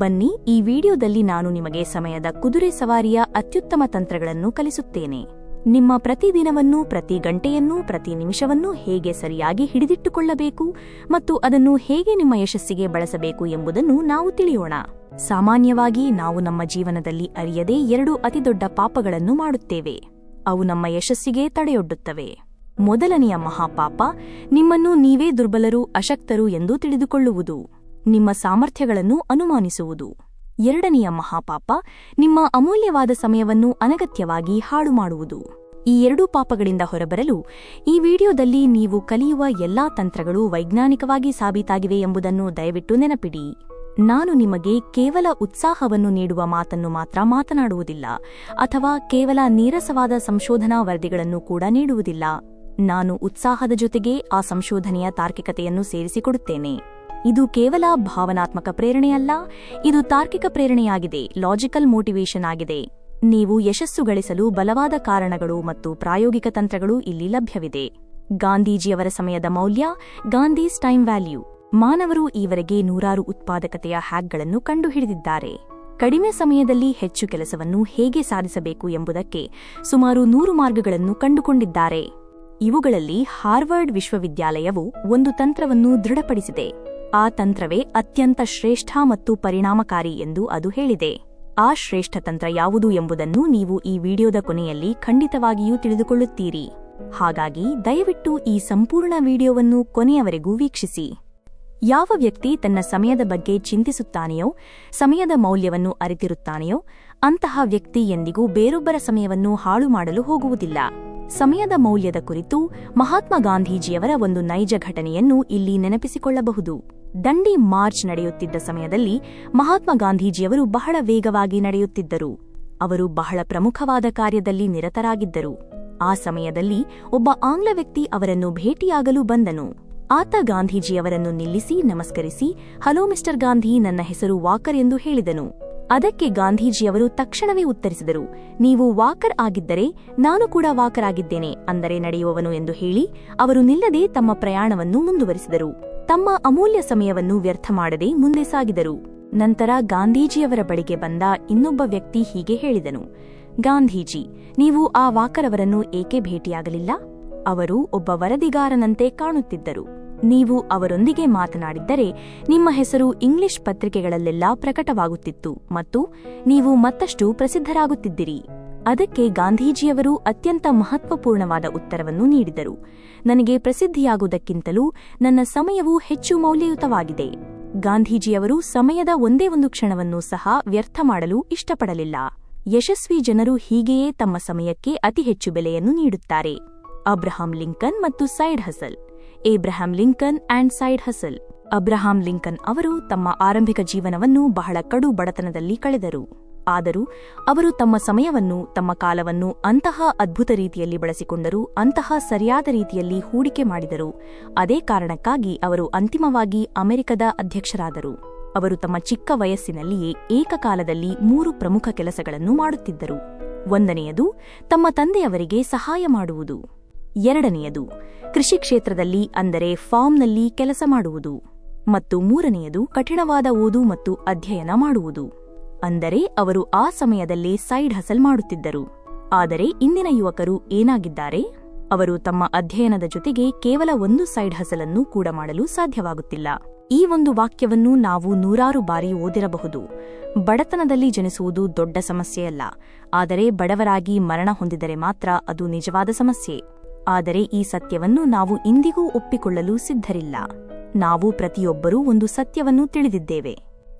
A: ಬನ್ನಿ, ಈ ವಿಡಿಯೋದಲ್ಲಿ ನಾನು ನಿಮಗೆ ಸಮಯದ ಕುದುರೆ ಸವಾರಿಯ ಅತ್ಯುತ್ತಮ ತಂತ್ರಗಳನ್ನು ಕಲಿಸುತ್ತೇನೆ. ನಿಮ್ಮ ಪ್ರತಿದಿನವನ್ನೂ, ಪ್ರತಿ ಗಂಟೆಯನ್ನೂ, ಪ್ರತಿ ನಿಮಿಷವನ್ನೂ ಹೇಗೆ ಸರಿಯಾಗಿ ಹಿಡಿದಿಟ್ಟುಕೊಳ್ಳಬೇಕು ಮತ್ತು ಅದನ್ನು ಹೇಗೆ ನಿಮ್ಮ ಯಶಸ್ಸಿಗೆ ಬಳಸಬೇಕು ಎಂಬುದನ್ನು ನಾವು ತಿಳಿಯೋಣ. ಸಾಮಾನ್ಯವಾಗಿ ನಾವು ನಮ್ಮ ಜೀವನದಲ್ಲಿ ಅರಿಯದೇ 2 ಅತಿದೊಡ್ಡ ಪಾಪಗಳನ್ನು ಮಾಡುತ್ತೇವೆ. ಅವು ನಮ್ಮ ಯಶಸ್ಸಿಗೆ ತಡೆಯೊಡ್ಡುತ್ತವೆ. ಮೊದಲನೆಯ ಮಹಾಪಾಪ ನಿಮ್ಮನ್ನು ನೀವೇ ದುರ್ಬಲರು, ಅಶಕ್ತರು ಎಂದು ತಿಳಿದುಕೊಳ್ಳುವುದು, ನಿಮ್ಮ ಸಾಮರ್ಥ್ಯಗಳನ್ನು ಅನುಮಾನಿಸುವುದು. ಎರಡನೆಯ ಮಹಾಪಾಪ ನಿಮ್ಮ ಅಮೂಲ್ಯವಾದ ಸಮಯವನ್ನು ಅನಗತ್ಯವಾಗಿ ಹಾಳು ಮಾಡುವುದು. ಈ 2 ಪಾಪಗಳಿಂದ ಹೊರಬರಲು ಈ ವಿಡಿಯೋದಲ್ಲಿ ನೀವು ಕಲಿಯುವ ಎಲ್ಲಾ ತಂತ್ರಗಳು ವೈಜ್ಞಾನಿಕವಾಗಿ ಸಾಬೀತಾಗಿವೆ ಎಂಬುದನ್ನು ದಯವಿಟ್ಟು ನೆನಪಿಡಿ. ನಾನು ನಿಮಗೆ ಕೇವಲ ಉತ್ಸಾಹವನ್ನು ನೀಡುವ ಮಾತನ್ನು ಮಾತ್ರ ಮಾತನಾಡುವುದಿಲ್ಲ, ಅಥವಾ ಕೇವಲ ನೀರಸವಾದ ಸಂಶೋಧನಾ ವರದಿಗಳನ್ನು ಕೂಡ ನೀಡುವುದಿಲ್ಲ. ನಾನು ಉತ್ಸಾಹದ ಜೊತೆಗೆ ಆ ಸಂಶೋಧನೆಯ ತಾರ್ಕಿಕತೆಯನ್ನು ಸೇರಿಸಿಕೊಡುತ್ತೇನೆ. ಇದು ಕೇವಲ ಭಾವನಾತ್ಮಕ ಪ್ರೇರಣೆಯಲ್ಲ, ಇದು ತಾರ್ಕಿಕ ಪ್ರೇರಣೆಯಾಗಿದೆ, ಲಾಜಿಕಲ್ ಮೋಟಿವೇಶನ್ ಆಗಿದೆ. ನೀವು ಯಶಸ್ಸು ಗಳಿಸಲು ಬಲವಾದ ಕಾರಣಗಳು ಮತ್ತು ಪ್ರಾಯೋಗಿಕ ತಂತ್ರಗಳು ಇಲ್ಲಿ ಲಭ್ಯವಿದೆ. ಗಾಂಧೀಜಿಯವರ ಸಮಯದ ಮೌಲ್ಯ, ಗಾಂಧೀಸ್ ಟೈಮ್ ವ್ಯಾಲ್ಯೂ. ಮಾನವರು ಈವರೆಗೆ 100 ಉತ್ಪಾದಕತೆಯ ಹ್ಯಾಕ್ಗಳನ್ನು ಕಂಡುಹಿಡಿದಿದ್ದಾರೆ. ಕಡಿಮೆ ಸಮಯದಲ್ಲಿ ಹೆಚ್ಚು ಕೆಲಸವನ್ನು ಹೇಗೆ ಸಾಧಿಸಬೇಕು ಎಂಬುದಕ್ಕೆ ಸುಮಾರು 100 ಮಾರ್ಗಗಳನ್ನು ಕಂಡುಕೊಂಡಿದ್ದಾರೆ. ಇವುಗಳಲ್ಲಿ ಹಾರ್ವರ್ಡ್ ವಿಶ್ವವಿದ್ಯಾಲಯವು ಒಂದು ತಂತ್ರವನ್ನು ದೃಢಪಡಿಸಿದೆ. ಆ ತಂತ್ರವೇ ಅತ್ಯಂತ ಶ್ರೇಷ್ಠ ಮತ್ತು ಪರಿಣಾಮಕಾರಿ ಎಂದು ಅದು ಹೇಳಿದೆ. ಆ ಶ್ರೇಷ್ಠ ತಂತ್ರ ಯಾವುದು ಎಂಬುದನ್ನು ನೀವು ಈ ವಿಡಿಯೋದ ಕೊನೆಯಲ್ಲಿ ಖಂಡಿತವಾಗಿಯೂ ತಿಳಿದುಕೊಳ್ಳುತ್ತೀರಿ. ಹಾಗಾಗಿ ದಯವಿಟ್ಟು ಈ ಸಂಪೂರ್ಣ ವಿಡಿಯೋವನ್ನು ಕೊನೆಯವರೆಗೂ ವೀಕ್ಷಿಸಿ. ಯಾವ ವ್ಯಕ್ತಿ ತನ್ನ ಸಮಯದ ಬಗ್ಗೆ ಚಿಂತಿಸುತ್ತಾನೆಯೋ, ಸಮಯದ ಮೌಲ್ಯವನ್ನು ಅರಿತಿರುತ್ತಾನೆಯೋ, ಅಂತಹ ವ್ಯಕ್ತಿ ಎಂದಿಗೂ ಬೇರೊಬ್ಬರ ಸಮಯವನ್ನು ಹಾಳು ಮಾಡಲು ಹೋಗುವುದಿಲ್ಲ. ಸಮಯದ ಮೌಲ್ಯದ ಕುರಿತು ಮಹಾತ್ಮ ಗಾಂಧೀಜಿಯವರ ಒಂದು ನೈಜ ಘಟನೆಯನ್ನು ಇಲ್ಲಿ ನೆನಪಿಸಿಕೊಳ್ಳಬಹುದು. ದಂಡಿ ಮಾರ್ಚ್ ನಡೆಯುತ್ತಿದ್ದ ಸಮಯದಲ್ಲಿ ಮಹಾತ್ಮ ಗಾಂಧೀಜಿಯವರು ಬಹಳ ವೇಗವಾಗಿ ನಡೆಯುತ್ತಿದ್ದರು. ಅವರು ಬಹಳ ಪ್ರಮುಖವಾದ ಕಾರ್ಯದಲ್ಲಿ ನಿರತರಾಗಿದ್ದರು. ಆ ಸಮಯದಲ್ಲಿ ಒಬ್ಬ ಆಂಗ್ಲ ವ್ಯಕ್ತಿ ಅವರನ್ನು ಭೇಟಿಯಾಗಲು ಬಂದನು. ಆತ ಗಾಂಧೀಜಿಯವರನ್ನು ನಿಲ್ಲಿಸಿ ನಮಸ್ಕರಿಸಿ, ಹಲೋ ಮಿಸ್ಟರ್ ಗಾಂಧಿ, ನನ್ನ ಹೆಸರು ವಾಕರ್ ಎಂದು ಹೇಳಿದನು. ಅದಕ್ಕೆ ಗಾಂಧೀಜಿಯವರು ತಕ್ಷಣವೇ ಉತ್ತರಿಸಿದರು, ನೀವು ವಾಕರ್ ಆಗಿದ್ದರೆ ನಾನು ಕೂಡ ವಾಕರ್ ಆಗಿದ್ದೇನೆ, ಅಂದರೆ ನಡೆಯುವವನು ಎಂದು ಹೇಳಿ ಅವರು ನಿಲ್ಲದೆ ತಮ್ಮ ಪ್ರಯಾಣವನ್ನು ಮುಂದುವರಿಸಿದರು. ತಮ್ಮ ಅಮೂಲ್ಯ ಸಮಯವನ್ನು ವ್ಯರ್ಥ ಮಾಡದೆ ಮುಂದೆ ಸಾಗಿದರು. ನಂತರ ಗಾಂಧೀಜಿಯವರ ಬಳಿಗೆ ಬಂದ ಇನ್ನೊಬ್ಬ ವ್ಯಕ್ತಿ ಹೀಗೆ ಹೇಳಿದನು, ಗಾಂಧೀಜಿ, ನೀವು ಆ ವಾಕರ್ ಅವರನ್ನು ಏಕೆ ಭೇಟಿಯಾಗಲಿಲ್ಲ? ಅವರು ಒಬ್ಬ ವರದಿಗಾರನಂತೆ ಕಾಣುತ್ತಿದ್ದರು. ನೀವು ಅವರೊಂದಿಗೆ ಮಾತನಾಡಿದ್ದರೆ ನಿಮ್ಮ ಹೆಸರು ಇಂಗ್ಲಿಷ್ ಪತ್ರಿಕೆಗಳಲ್ಲೆಲ್ಲ ಪ್ರಕಟವಾಗುತ್ತಿತ್ತು ಮತ್ತು ನೀವು ಮತ್ತಷ್ಟು ಪ್ರಸಿದ್ಧರಾಗುತ್ತಿದ್ದಿರಿ. ಅದಕ್ಕೆ ಗಾಂಧೀಜಿಯವರು ಅತ್ಯಂತ ಮಹತ್ವಪೂರ್ಣವಾದ ಉತ್ತರವನ್ನು ನೀಡಿದರು, ನನಗೆ ಪ್ರಸಿದ್ಧಿಯಾಗುವುದಕ್ಕಿಂತಲೂ ನನ್ನ ಸಮಯವು ಹೆಚ್ಚು ಮೌಲ್ಯಯುತವಾಗಿದೆ. ಗಾಂಧೀಜಿಯವರು ಸಮಯದ ಒಂದೇ ಒಂದು ಕ್ಷಣವನ್ನೂ ಸಹ ವ್ಯರ್ಥ ಮಾಡಲು ಇಷ್ಟಪಡಲಿಲ್ಲ. ಯಶಸ್ವಿ ಜನರು ಹೀಗೆಯೇ ತಮ್ಮ ಸಮಯಕ್ಕೆ ಅತಿ ಹೆಚ್ಚು ಬೆಲೆಯನ್ನು ನೀಡುತ್ತಾರೆ. ಅಬ್ರಹಾಂ ಲಿಂಕನ್ ಮತ್ತು side hustle. Abraham Lincoln and side hustle. Abraham Lincoln ಅವರು ತಮ್ಮ ಆರಂಭಿಕ ಜೀವನವನ್ನು ಬಹಳ ಕಡು ಬಡತನದಲ್ಲಿ ಕಳೆದರು. ಆದರೂ ಅವರು ತಮ್ಮ ಸಮಯವನ್ನು, ತಮ್ಮ ಕಾಲವನ್ನು ಅಂತಹ ಅದ್ಭುತ ರೀತಿಯಲ್ಲಿ ಬಳಸಿಕೊಂಡರು, ಅಂತಹ ಸರಿಯಾದ ರೀತಿಯಲ್ಲಿ ಹೂಡಿಕೆ ಮಾಡಿದರು. ಅದೇ ಕಾರಣಕ್ಕಾಗಿ ಅವರು ಅಂತಿಮವಾಗಿ ಅಮೆರಿಕದ ಅಧ್ಯಕ್ಷರಾದರು. ಅವರು ತಮ್ಮ ಚಿಕ್ಕ ವಯಸ್ಸಿನಲ್ಲಿಯೇ ಏಕಕಾಲದಲ್ಲಿ 3 ಪ್ರಮುಖ ಕೆಲಸಗಳನ್ನು ಮಾಡುತ್ತಿದ್ದರು. ಒಂದನೆಯದು ತಮ್ಮ ತಂದೆಯವರಿಗೆ ಸಹಾಯ ಮಾಡುವುದು. ಎರಡನೆಯದು ಕೃಷಿ ಕ್ಷೇತ್ರದಲ್ಲಿ, ಅಂದರೆ ಫಾರ್ಮ್ನಲ್ಲಿ ಕೆಲಸ ಮಾಡುವುದು. ಮತ್ತು ಮೂರನೆಯದು ಕಠಿಣವಾದ ಓದು ಮತ್ತು ಅಧ್ಯಯನ ಮಾಡುವುದು. ಅಂದರೆ ಅವರು ಆ ಸಮಯದಲ್ಲೇ ಸೈಡ್ ಹಸಲ್ ಮಾಡುತ್ತಿದ್ದರು. ಆದರೆ ಇಂದಿನ ಯುವಕರು ಏನಾಗಿದ್ದಾರೆ? ಅವರು ತಮ್ಮ ಅಧ್ಯಯನದ ಜೊತೆಗೆ ಕೇವಲ ಒಂದು ಸೈಡ್ ಹಸಲ್ ಅನ್ನು ಕೂಡ ಮಾಡಲು ಸಾಧ್ಯವಾಗುತ್ತಿಲ್ಲ. ಈ ಒಂದು ವಾಕ್ಯವನ್ನು ನಾವು 100 ಬಾರಿ ಓದಿರಬಹುದು. ಬಡತನದಲ್ಲಿ ಜನಿಸುವುದು ದೊಡ್ಡ ಸಮಸ್ಯೆಯಲ್ಲ, ಆದರೆ ಬಡವರಾಗಿ ಮರಣ ಹೊಂದಿದರೆ ಮಾತ್ರ ಅದು ನಿಜವಾದ ಸಮಸ್ಯೆ. ಆದರೆ ಈ ಸತ್ಯವನ್ನು ನಾವು ಇಂದಿಗೂ ಒಪ್ಪಿಕೊಳ್ಳಲು ಸಿದ್ಧರಿಲ್ಲ. ನಾವು ಪ್ರತಿಯೊಬ್ಬರೂ ಒಂದು ಸತ್ಯವನ್ನು ತಿಳಿದಿದ್ದೇವೆ.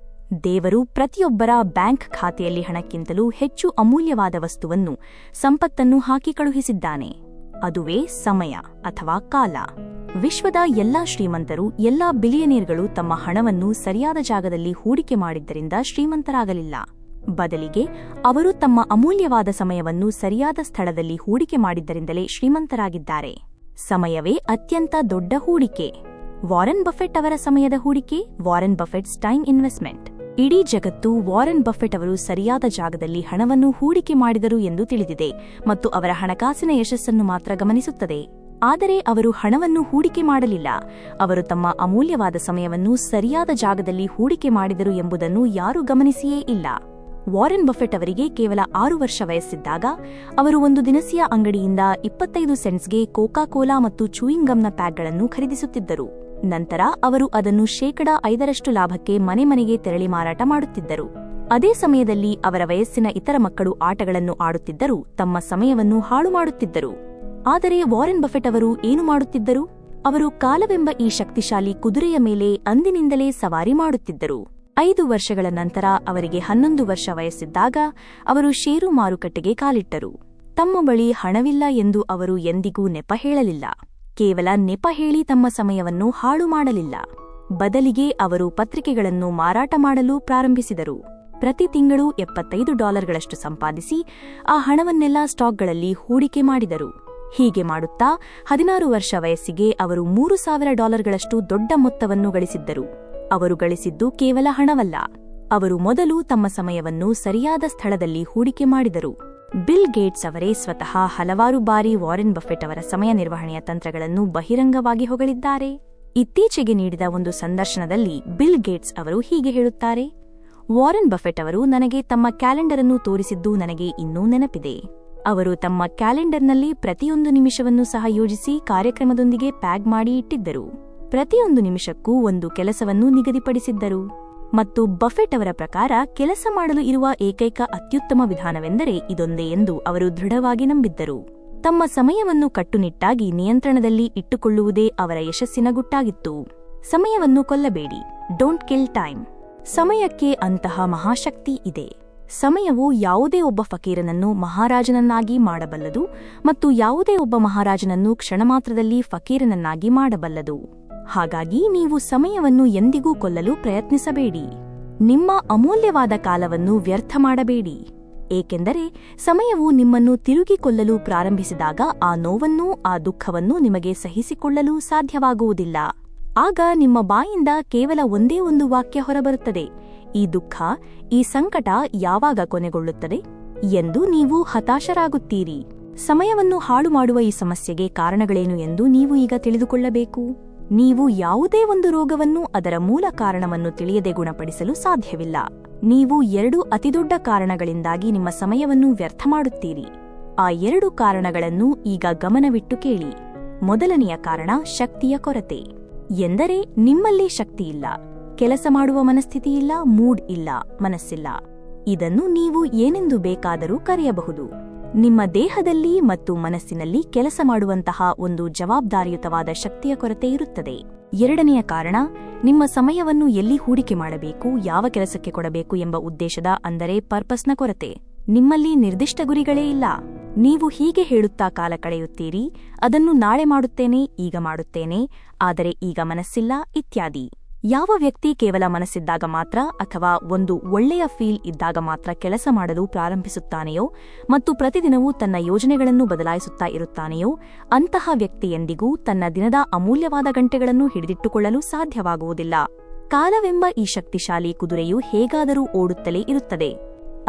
A: ದೇವರು ಪ್ರತಿಯೊಬ್ಬರ ಬ್ಯಾಂಕ್ ಖಾತೆಯಲ್ಲಿ ಹಣಕ್ಕಿಂತಲೂ ಹೆಚ್ಚು ಅಮೂಲ್ಯವಾದ ವಸ್ತುವನ್ನು, ಸಂಪತ್ತನ್ನು ಹಾಕಿ ಕಳುಹಿಸಿದ್ದಾನೆ. ಅದುವೇ ಸಮಯ ಅಥವಾ ಕಾಲ. ವಿಶ್ವದ ಎಲ್ಲಾ ಶ್ರೀಮಂತರು, ಎಲ್ಲಾ ಬಿಲಿಯನೇರ್ಗಳು ತಮ್ಮ ಹಣವನ್ನು ಸರಿಯಾದ ಜಾಗದಲ್ಲಿ ಹೂಡಿಕೆ ಮಾಡಿದ್ದರಿಂದ ಶ್ರೀಮಂತರಾಗಲಿಲ್ಲ. ಬದಲಿಗೆ ಅವರು ತಮ್ಮ ಅಮೂಲ್ಯವಾದ ಸಮಯವನ್ನು ಸರಿಯಾದ ಸ್ಥಳದಲ್ಲಿ ಹೂಡಿಕೆ ಮಾಡಿದ್ದರಿಂದಲೇ ಶ್ರೀಮಂತರಾಗಿದ್ದಾರೆ. ಸಮಯವೇ ಅತ್ಯಂತ ದೊಡ್ಡ ಹೂಡಿಕೆ. ವಾರೆನ್ ಬಫೆಟ್ ಅವರ ಸಮಯದ ಹೂಡಿಕೆ, ವಾರೆನ್ ಬಫೆಟ್ಸ್ ಟೈಮ್ ಇನ್ವೆಸ್ಟ್ಮೆಂಟ್. ಇಡೀ ಜಗತ್ತು ವಾರೆನ್ ಬಫೆಟ್ ಅವರು ಸರಿಯಾದ ಜಾಗದಲ್ಲಿ ಹಣವನ್ನು ಹೂಡಿಕೆ ಮಾಡಿದರು ಎಂದು ತಿಳಿದಿದೆ ಮತ್ತು ಅವರ ಹಣಕಾಸಿನ ಯಶಸ್ಸನ್ನು ಮಾತ್ರ ಗಮನಿಸುತ್ತದೆ. ಆದರೆ ಅವರು ಹಣವನ್ನು ಹೂಡಿಕೆ ಮಾಡಲಿಲ್ಲ. ಅವರು ತಮ್ಮ ಅಮೂಲ್ಯವಾದ ಸಮಯವನ್ನು ಸರಿಯಾದ ಜಾಗದಲ್ಲಿ ಹೂಡಿಕೆ ಮಾಡಿದರು ಎಂಬುದನ್ನು ಯಾರೂ ಗಮನಿಸಿಯೇ ಇಲ್ಲ. ವಾರೆನ್ ಬಫೆಟ್ ಅವರಿಗೆ ಕೇವಲ 6 ವರ್ಷ ವಯಸ್ಸಿದ್ದಾಗ ಅವರು ಒಂದು ದಿನಸಿಯ ಅಂಗಡಿಯಿಂದ 25 ಸೆಂಟ್ಸ್ಗೆ ಕೋಕಾ ಕೋಲಾ ಮತ್ತು ಚೂಯಿಂಗ್ ಗಮ್ನ ಪ್ಯಾಕ್ಗಳನ್ನು ಖರೀದಿಸುತ್ತಿದ್ದರು. ನಂತರ ಅವರು ಅದನ್ನು ಶೇಕಡಾ 5ರಷ್ಟು ಲಾಭಕ್ಕೆ ಮನೆ ಮನೆಗೆ ತೆರಳಿ ಮಾರಾಟ ಮಾಡುತ್ತಿದ್ದರು. ಅದೇ ಸಮಯದಲ್ಲಿ ಅವರ ವಯಸ್ಸಿನ ಇತರ ಮಕ್ಕಳು ಆಟಗಳನ್ನು ಆಡುತ್ತಿದ್ದರೂ ತಮ್ಮ ಸಮಯವನ್ನು ಹಾಳು ಮಾಡುತ್ತಿದ್ದರು. ಆದರೆ ವಾರೆನ್ ಬಫೆಟ್ ಅವರು ಏನು ಮಾಡುತ್ತಿದ್ದರು? ಅವರು ಕಾಲವೆಂಬ ಈ ಶಕ್ತಿಶಾಲಿ ಕುದುರೆಯ ಮೇಲೆ ಅಂದಿನಿಂದಲೇ ಸವಾರಿ ಮಾಡುತ್ತಿದ್ದರು. 5 ವರ್ಷಗಳ ನಂತರ ಅವರಿಗೆ 11 ವರ್ಷ ವಯಸ್ಸಿದ್ದಾಗ ಅವರು ಷೇರು ಮಾರುಕಟ್ಟೆಗೆ ಕಾಲಿಟ್ಟರು. ತಮ್ಮ ಬಳಿ ಹಣವಿಲ್ಲ ಎಂದು ಅವರು ಎಂದಿಗೂ ನೆಪ ಹೇಳಲಿಲ್ಲ. ಕೇವಲ ನೆಪ ಹೇಳಿ ತಮ್ಮ ಸಮಯವನ್ನು ಹಾಳು ಮಾಡಲಿಲ್ಲ. ಬದಲಿಗೆ ಅವರು ಪತ್ರಿಕೆಗಳನ್ನು ಮಾರಾಟ ಮಾಡಲು ಪ್ರಾರಂಭಿಸಿದರು. ಪ್ರತಿ ತಿಂಗಳು $75 ಸಂಪಾದಿಸಿ ಆ ಹಣವನ್ನೆಲ್ಲ ಸ್ಟಾಕ್ಗಳಲ್ಲಿ ಹೂಡಿಕೆ ಮಾಡಿದರು. ಹೀಗೆ ಮಾಡುತ್ತಾ 16 ವರ್ಷ ವಯಸ್ಸಿಗೆ ಅವರು $3,000 ದೊಡ್ಡ ಮೊತ್ತವನ್ನು ಗಳಿಸಿದ್ದರು. ಅವರು ಗಳಿಸಿದ್ದು ಕೇವಲ ಹಣವಲ್ಲ, ಅವರು ಮೊದಲು ತಮ್ಮ ಸಮಯವನ್ನು ಸರಿಯಾದ ಸ್ಥಳದಲ್ಲಿ ಹೂಡಿಕೆ ಮಾಡಿದರು. ಬಿಲ್ ಗೇಟ್ಸ್ ಅವರೇ ಸ್ವತಃ ಹಲವಾರು ಬಾರಿ ವಾರೆನ್ ಬಫೆಟ್ ಅವರ ಸಮಯ ನಿರ್ವಹಣೆಯ ತಂತ್ರಗಳನ್ನು ಬಹಿರಂಗವಾಗಿ ಹೊಗಳಿದ್ದಾರೆ. ಇತ್ತೀಚೆಗೆ ನೀಡಿದ ಒಂದು ಸಂದರ್ಶನದಲ್ಲಿ ಬಿಲ್ ಗೇಟ್ಸ್ ಅವರು ಹೀಗೆ ಹೇಳುತ್ತಾರೆ, ವಾರೆನ್ ಬಫೆಟ್ ಅವರು ನನಗೆ ತಮ್ಮ ಕ್ಯಾಲೆಂಡರ್ ಅನ್ನು ತೋರಿಸಿದ್ದು ನನಗೆ ಇನ್ನೂ ನೆನಪಿದೆ. ಅವರು ತಮ್ಮ ಕ್ಯಾಲೆಂಡರ್ನಲ್ಲಿ ಪ್ರತಿಯೊಂದು ನಿಮಿಷವನ್ನು ಸಹ ಯೋಜಿಸಿ ಕಾರ್ಯಕ್ರಮದೊಂದಿಗೆ ಪ್ಯಾಗ್ ಮಾಡಿ ಇಟ್ಟಿದ್ದರು. ಪ್ರತಿಯೊಂದು ನಿಮಿಷಕ್ಕೂ ಒಂದು ಕೆಲಸವನ್ನು ನಿಗದಿಪಡಿಸಿದ್ದರು. ಮತ್ತು ಬಫೆಟ್ ಅವರ ಪ್ರಕಾರ ಕೆಲಸ ಮಾಡಲು ಇರುವ ಏಕೈಕ ಅತ್ಯುತ್ತಮ ವಿಧಾನವೆಂದರೆ ಇದೊಂದೇ ಎಂದು ಅವರು ದೃಢವಾಗಿ ನಂಬಿದ್ದರು. ತಮ್ಮ ಸಮಯವನ್ನು ಕಟ್ಟುನಿಟ್ಟಾಗಿ ನಿಯಂತ್ರಣದಲ್ಲಿ ಇಟ್ಟುಕೊಳ್ಳುವುದೇ ಅವರ ಯಶಸ್ಸಿನ ಗುಟ್ಟಾಗಿತ್ತು. ಸಮಯವನ್ನು ಕೊಲ್ಲಬೇಡಿ, ಡೋಂಟ್ ಕಿಲ್ ಟೈಮ್. ಸಮಯಕ್ಕೆ ಅಂತಹ ಮಹಾಶಕ್ತಿ ಇದೆ. ಸಮಯವು ಯಾವುದೇ ಒಬ್ಬ ಫಕೀರನನ್ನು ಮಹಾರಾಜನನ್ನಾಗಿ ಮಾಡಬಲ್ಲದು ಮತ್ತು ಯಾವುದೇ ಒಬ್ಬ ಮಹಾರಾಜನನ್ನು ಕ್ಷಣಮಾತ್ರದಲ್ಲಿ ಫಕೀರನನ್ನಾಗಿ ಮಾಡಬಲ್ಲದು. ಹಾಗಾಗಿ ನೀವು ಸಮಯವನ್ನು ಎಂದಿಗೂ ಕೊಲ್ಲಲು ಪ್ರಯತ್ನಿಸಬೇಡಿ. ನಿಮ್ಮ ಅಮೂಲ್ಯವಾದ ಕಾಲವನ್ನು ವ್ಯರ್ಥ ಮಾಡಬೇಡಿ. ಏಕೆಂದರೆ ಸಮಯವು ನಿಮ್ಮನ್ನು ತಿರುಗಿ ಕೊಲ್ಲಲು ಪ್ರಾರಂಭಿಸಿದಾಗ ಆ ನೋವನ್ನು, ಆ ದುಃಖವನ್ನು ನಿಮಗೆ ಸಹಿಸಿಕೊಳ್ಳಲು ಸಾಧ್ಯವಾಗುವುದಿಲ್ಲ. ಆಗ ನಿಮ್ಮ ಬಾಯಿಂದ ಕೇವಲ ಒಂದೇ ಒಂದು ವಾಕ್ಯ ಹೊರಬರುತ್ತದೆ, ಈ ದುಃಖ, ಈ ಸಂಕಟ ಯಾವಾಗ ಕೊನೆಗೊಳ್ಳುತ್ತದೆ ಎಂದು ನೀವು ಹತಾಶರಾಗುತ್ತೀರಿ. ಸಮಯವನ್ನು ಹಾಳು ಮಾಡುವ ಈ ಸಮಸ್ಯೆಗೆ ಕಾರಣಗಳೇನು ಎಂದು ನೀವು ಈಗ ತಿಳಿದುಕೊಳ್ಳಬೇಕು. ನೀವು ಯಾವುದೇ ಒಂದು ರೋಗವನ್ನು ಅದರ ಮೂಲ ಕಾರಣವನ್ನು ತಿಳಿಯದೆ ಗುಣಪಡಿಸಲು ಸಾಧ್ಯವಿಲ್ಲ. ನೀವು 2 ಅತಿದೊಡ್ಡ ಕಾರಣಗಳಿಂದಾಗಿ ನಿಮ್ಮ ಸಮಯವನ್ನು ವ್ಯರ್ಥ ಮಾಡುತ್ತೀರಿ. ಆ 2 ಕಾರಣಗಳನ್ನು ಈಗ ಗಮನವಿಟ್ಟು ಕೇಳಿ. ಮೊದಲನೆಯ ಕಾರಣ ಶಕ್ತಿಯ ಕೊರತೆ. ಎಂದರೆ ನಿಮ್ಮಲ್ಲಿ ಶಕ್ತಿಯಿಲ್ಲ, ಕೆಲಸ ಮಾಡುವ ಮನಸ್ಥಿತಿಯಿಲ್ಲ, ಮೂಡ್ ಇಲ್ಲ, ಮನಸ್ಸಿಲ್ಲ. ಇದನ್ನು ನೀವು ಏನೆಂದು ಬೇಕಾದರೂ ಕರೆಯಬಹುದು. ನಿಮ್ಮ ದೇಹದಲ್ಲಿ ಮತ್ತು ಮನಸ್ಸಿನಲ್ಲಿ ಕೆಲಸ ಮಾಡುವಂತಹ ಒಂದು ಜವಾಬ್ದಾರಿಯುತವಾದ ಶಕ್ತಿಯ ಕೊರತೆ ಇರುತ್ತದೆ. ಎರಡನೆಯ ಕಾರಣ ನಿಮ್ಮ ಸಮಯವನ್ನು ಎಲ್ಲಿ ಹೂಡಿಕೆ ಮಾಡಬೇಕು, ಯಾವ ಕೆಲಸಕ್ಕೆ ಕೊಡಬೇಕು ಎಂಬ ಉದ್ದೇಶದ ಅಂದರೆ ಪರ್ಪಸ್ನ ಕೊರತೆ. ನಿಮ್ಮಲ್ಲಿ ನಿರ್ದಿಷ್ಟ ಗುರಿಗಳೇ ಇಲ್ಲ. ನೀವು ಹೀಗೆ ಹೇಳುತ್ತಾ ಕಾಲ ಕಳೆಯುತ್ತೀರಿ, ಅದನ್ನು ನಾಳೆ ಮಾಡುತ್ತೇನೆ, ಈಗ ಮಾಡುತ್ತೇನೆ, ಆದರೆ ಈಗ ಮನಸ್ಸಿಲ್ಲ ಇತ್ಯಾದಿ. ಯಾವ ವ್ಯಕ್ತಿ ಕೇವಲ ಮನಸ್ಸಿದ್ದಾಗ ಮಾತ್ರ ಅಥವಾ ಒಂದು ಒಳ್ಳೆಯ ಫೀಲ್ ಇದ್ದಾಗ ಮಾತ್ರ ಕೆಲಸ ಮಾಡಲು ಪ್ರಾರಂಭಿಸುತ್ತಾನೆಯೋ ಮತ್ತು ಪ್ರತಿದಿನವೂ ತನ್ನ ಯೋಜನೆಗಳನ್ನು ಬದಲಾಯಿಸುತ್ತಾ ಇರುತ್ತಾನೆಯೋ ಅಂತಹ ವ್ಯಕ್ತಿ ಎಂದಿಗೂ ತನ್ನ ದಿನದ ಅಮೂಲ್ಯವಾದ ಗಂಟೆಗಳನ್ನು ಹಿಡಿದಿಟ್ಟುಕೊಳ್ಳಲು ಸಾಧ್ಯವಾಗುವುದಿಲ್ಲ. ಕಾಲವೆಂಬ ಈ ಶಕ್ತಿಶಾಲಿ ಕುದುರೆಯು ಹೇಗಾದರೂ ಓಡುತ್ತಲೇ ಇರುತ್ತದೆ.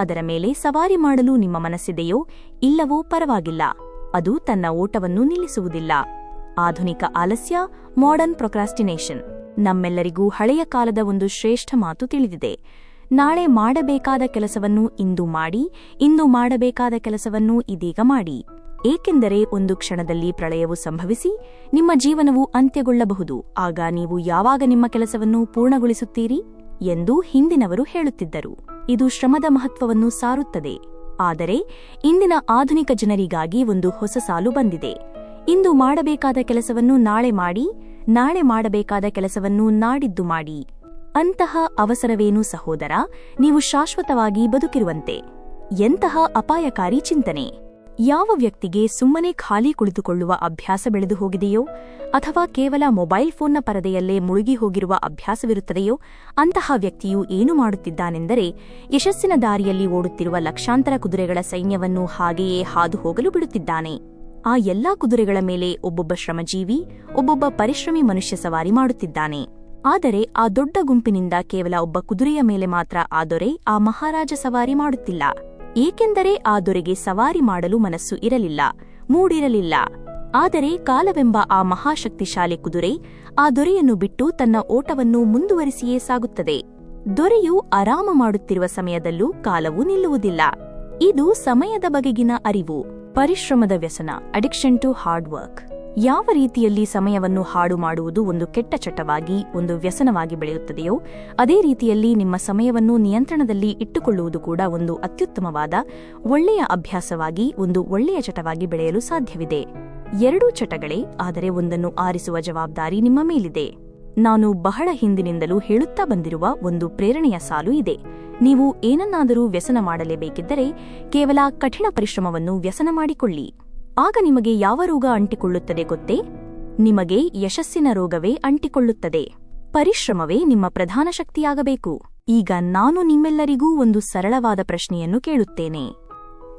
A: ಅದರ ಮೇಲೆ ಸವಾರಿ ಮಾಡಲು ನಿಮ್ಮ ಮನಸ್ಸಿದೆಯೋ ಇಲ್ಲವೋ ಪರವಾಗಿಲ್ಲ, ಅದು ತನ್ನ ಓಟವನ್ನು ನಿಲ್ಲಿಸುವುದಿಲ್ಲ. ಆಧುನಿಕ ಆಲಸ್ಯ, ಮಾಡರ್ನ್ ಪ್ರೊಕ್ರಾಸ್ಟಿನೇಷನ್. ನಮ್ಮೆಲ್ಲರಿಗೂ ಹಳೆಯ ಕಾಲದ ಒಂದು ಶ್ರೇಷ್ಠ ಮಾತು ತಿಳಿದಿದೆ, ನಾಳೆ ಮಾಡಬೇಕಾದ ಕೆಲಸವನ್ನು ಇಂದು ಮಾಡಿ, ಇಂದು ಮಾಡಬೇಕಾದ ಕೆಲಸವನ್ನು ಇದೀಗ ಮಾಡಿ. ಏಕೆಂದರೆ ಒಂದು ಕ್ಷಣದಲ್ಲಿ ಪ್ರಳಯವು ಸಂಭವಿಸಿ ನಿಮ್ಮ ಜೀವನವು ಅಂತ್ಯಗೊಳ್ಳಬಹುದು. ಆಗ ನೀವು ಯಾವಾಗ ನಿಮ್ಮ ಕೆಲಸವನ್ನು ಪೂರ್ಣಗೊಳಿಸುತ್ತೀರಿ ಎಂದು ಹಿಂದಿನವರು ಹೇಳುತ್ತಿದ್ದರು. ಇದು ಶ್ರಮದ ಮಹತ್ವವನ್ನು ಸಾರುತ್ತದೆ. ಆದರೆ ಇಂದಿನ ಆಧುನಿಕ ಜನರಿಗಾಗಿ ಒಂದು ಹೊಸ ಸಾಲು ಬಂದಿದೆ, ಇಂದು ಮಾಡಬೇಕಾದ ಕೆಲಸವನ್ನು ನಾಳೆ ಮಾಡಿ, ನಾಳೆ ಮಾಡಬೇಕಾದ ಕೆಲಸವನ್ನು ನಾಡಿದ್ದು ಮಾಡಿ. ಅಂತಹ ಅವಸರವೇನು ಸಹೋದರ, ನೀವು ಶಾಶ್ವತವಾಗಿ ಬದುಕಿರುವಂತೆ. ಎಂತಹ ಅಪಾಯಕಾರಿ ಚಿಂತನೆ! ಯಾವ ವ್ಯಕ್ತಿಗೆ ಸುಮ್ಮನೆ ಖಾಲಿ ಕುಳಿತುಕೊಳ್ಳುವ ಅಭ್ಯಾಸ ಬೆಳೆದು ಹೋಗಿದೆಯೋ ಅಥವಾ ಕೇವಲ ಮೊಬೈಲ್ ಫೋನ್ನ ಪರದೆಯಲ್ಲೇ ಮುಳುಗಿ ಹೋಗಿರುವ ಅಭ್ಯಾಸವಿರುತ್ತದೆಯೋ ಅಂತಹ ವ್ಯಕ್ತಿಯು ಏನು ಮಾಡುತ್ತಿದ್ದಾನೆಂದರೆ ಯಶಸ್ಸಿನ ದಾರಿಯಲ್ಲಿ ಓಡುತ್ತಿರುವ ಲಕ್ಷಾಂತರ ಕುದುರೆಗಳ ಸೈನ್ಯವನ್ನು ಹಾಗೆಯೇ ಹಾದು ಹೋಗಲು ಬಿಡುತ್ತಿದ್ದಾನೆ. ಆ ಎಲ್ಲಾ ಕುದುರೆಗಳ ಮೇಲೆ ಒಬ್ಬೊಬ್ಬ ಶ್ರಮಜೀವಿ, ಒಬ್ಬೊಬ್ಬ ಪರಿಶ್ರಮಿ ಮನುಷ್ಯ ಸವಾರಿ ಮಾಡುತ್ತಿದ್ದಾನೆ. ಆದರೆ ಆ ದೊಡ್ಡ ಗುಂಪಿನಿಂದ ಕೇವಲ ಒಬ್ಬ ಕುದುರೆಯ ಮೇಲೆ ಮಾತ್ರ ಆ ದೊರೆ, ಆ ಮಹಾರಾಜ ಸವಾರಿ ಮಾಡುತ್ತಿಲ್ಲ. ಏಕೆಂದರೆ ಆ ದೊರೆಗೆ ಸವಾರಿ ಮಾಡಲು ಮನಸ್ಸು ಇರಲಿಲ್ಲ, ಮೂಡಿರಲಿಲ್ಲ. ಆದರೆ ಕಾಲವೆಂಬ ಆ ಮಹಾಶಕ್ತಿಶಾಲಿ ಕುದುರೆ ಆ ದೊರೆಯನ್ನು ಬಿಟ್ಟು ತನ್ನ ಓಟವನ್ನು ಮುಂದುವರಿಸಿಯೇ ಸಾಗುತ್ತದೆ. ದೊರೆಯು ಆರಾಮ ಮಾಡುತ್ತಿರುವ ಸಮಯದಲ್ಲೂ ಕಾಲವು ನಿಲ್ಲುವುದಿಲ್ಲ. ಇದು ಸಮಯದ ಬಗೆಗಿನ ಅರಿವು. ಪರಿಶ್ರಮದ ವ್ಯಸನ, ಅಡಿಕ್ಷನ್ ಟು ಹಾರ್ಡ್ ವರ್ಕ್. ಯಾವ ರೀತಿಯಲ್ಲಿ ಸಮಯವನ್ನು ಹಾಳು ಮಾಡುವುದು ಒಂದು ಕೆಟ್ಟ ಚಟವಾಗಿ, ಒಂದು ವ್ಯಸನವಾಗಿ ಬೆಳೆಯುತ್ತದೆಯೋ ಅದೇ ರೀತಿಯಲ್ಲಿ ನಿಮ್ಮ ಸಮಯವನ್ನು ನಿಯಂತ್ರಣದಲ್ಲಿ ಇಟ್ಟುಕೊಳ್ಳುವುದು ಕೂಡ ಒಂದು ಅತ್ಯುತ್ತಮವಾದ, ಒಳ್ಳೆಯ ಅಭ್ಯಾಸವಾಗಿ, ಒಂದು ಒಳ್ಳೆಯ ಚಟವಾಗಿ ಬೆಳೆಯಲು ಸಾಧ್ಯವಿದೆ. ಎರಡೂ ಚಟಗಳೇ, ಆದರೆ ಒಂದನ್ನು ಆರಿಸುವ ಜವಾಬ್ದಾರಿ ನಿಮ್ಮ ಮೇಲಿದೆ. ನಾನು ಬಹಳ ಹಿಂದಿನಿಂದಲೂ ಹೇಳುತ್ತಾ ಬಂದಿರುವ ಒಂದು ಪ್ರೇರಣೆಯ ಸಾಲು ಇದೆ. ನೀವು ಏನನ್ನಾದರೂ ವ್ಯಸನ ಮಾಡಲೇಬೇಕಿದ್ದರೆ ಕೇವಲ ಕಠಿಣ ಪರಿಶ್ರಮವನ್ನು ವ್ಯಸನ ಮಾಡಿಕೊಳ್ಳಿ. ಆಗ ನಿಮಗೆ ಯಾವ ರೋಗ ಅಂಟಿಕೊಳ್ಳುತ್ತದೆ ಗೊತ್ತೇ? ನಿಮಗೆ ಯಶಸ್ಸಿನ ರೋಗವೇ ಅಂಟಿಕೊಳ್ಳುತ್ತದೆ. ಪರಿಶ್ರಮವೇ ನಿಮ್ಮ ಪ್ರಧಾನ ಶಕ್ತಿಯಾಗಬೇಕು. ಈಗ ನಾನು ನಿಮ್ಮೆಲ್ಲರಿಗೂ ಒಂದು ಸರಳವಾದ ಪ್ರಶ್ನೆಯನ್ನು ಕೇಳುತ್ತೇನೆ.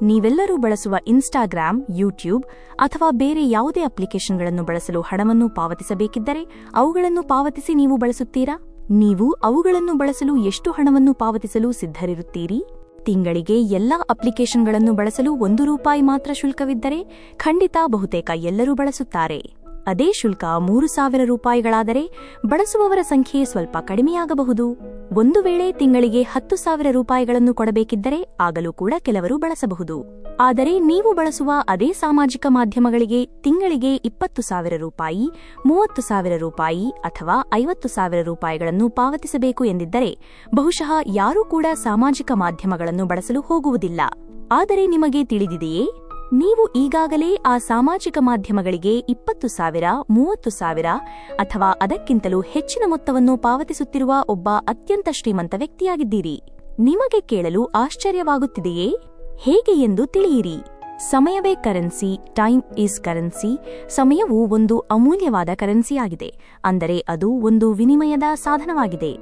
A: ನೀವೆಲ್ಲರೂ ಬಳಸುವ ಇನ್ಸ್ಟಾಗ್ರಾಮ್, ಯೂಟ್ಯೂಬ್ ಅಥವಾ ಬೇರೆ ಯಾವುದೇ ಅಪ್ಲಿಕೇಶನ್ಗಳನ್ನು ಬಳಸಲು ಹಣವನ್ನು ಪಾವತಿಸಬೇಕಿದ್ದರೆ ಅವುಗಳನ್ನು ಪಾವತಿಸಿ ನೀವು ಬಳಸುತ್ತೀರಾ? ನೀವು ಅವುಗಳನ್ನು ಬಳಸಲು ಎಷ್ಟು ಹಣವನ್ನು ಪಾವತಿಸಲು ಸಿದ್ಧರಿರುತ್ತೀರಿ? ತಿಂಗಳಿಗೆ ಎಲ್ಲಾ ಅಪ್ಲಿಕೇಶನ್ಗಳನ್ನು ಬಳಸಲು ₹1 ಮಾತ್ರ ಶುಲ್ಕವಿದ್ದರೆ ಖಂಡಿತ ಬಹುತೇಕ ಎಲ್ಲರೂ ಬಳಸುತ್ತಾರೆ. ಅದೇ ಶುಲ್ಕ ₹3,000 ಬಳಸುವವರ ಸಂಖ್ಯೆ ಸ್ವಲ್ಪ ಕಡಿಮೆಯಾಗಬಹುದು. ಒಂದು ವೇಳೆ ತಿಂಗಳಿಗೆ ₹10,000 ಕೊಡಬೇಕಿದ್ದರೆ ಆಗಲೂ ಕೂಡ ಕೆಲವರು ಬಳಸಬಹುದು. ಆದರೆ ನೀವು ಬಳಸುವ ಅದೇ ಸಾಮಾಜಿಕ ಮಾಧ್ಯಮಗಳಿಗೆ ತಿಂಗಳಿಗೆ ₹20,000, ₹30,000 ಅಥವಾ ₹50,000 ಪಾವತಿಸಬೇಕು ಎಂದಿದ್ದರೆ ಬಹುಶಃ ಯಾರೂ ಕೂಡ ಸಾಮಾಜಿಕ ಮಾಧ್ಯಮಗಳನ್ನು ಬಳಸಲು ಹೋಗುವುದಿಲ್ಲ. ಆದರೆ ನಿಮಗೆ ತಿಳಿದಿದೆಯೇ, ನೀವು ಈಗಾಗಲೇ ಆ ಸಾಮಾಜಿಕ ಮಾಧ್ಯಮಗಳಿಗೆ $20,000, $30,000 ಅಥವಾ ಅದಕ್ಕಿಂತಲೂ ಹೆಚ್ಚಿನ ಮೊತ್ತವನ್ನು ಪಾವತಿಸುತ್ತಿರುವ ಒಬ್ಬ ಅತ್ಯಂತ ಶ್ರೀಮಂತ ವ್ಯಕ್ತಿಯಾಗಿದ್ದೀರಿ. ನಿಮಗೆ ಕೇಳಲು ಆಶ್ಚರ್ಯವಾಗುತ್ತಿದೆಯೇ? ಹೇಗೆ ಎಂದು ತಿಳಿಯಿರಿ. ಸಮಯವೇ ಕರೆನ್ಸಿ, ಟೈಮ್ ಈಸ್ ಕರೆನ್ಸಿ. ಸಮಯವು ಒಂದು ಅಮೂಲ್ಯವಾದ ಕರೆನ್ಸಿಯಾಗಿದೆ, ಅಂದರೆ ಅದು ಒಂದು ವಿನಿಮಯದ ಸಾಧನವಾಗಿದೆ.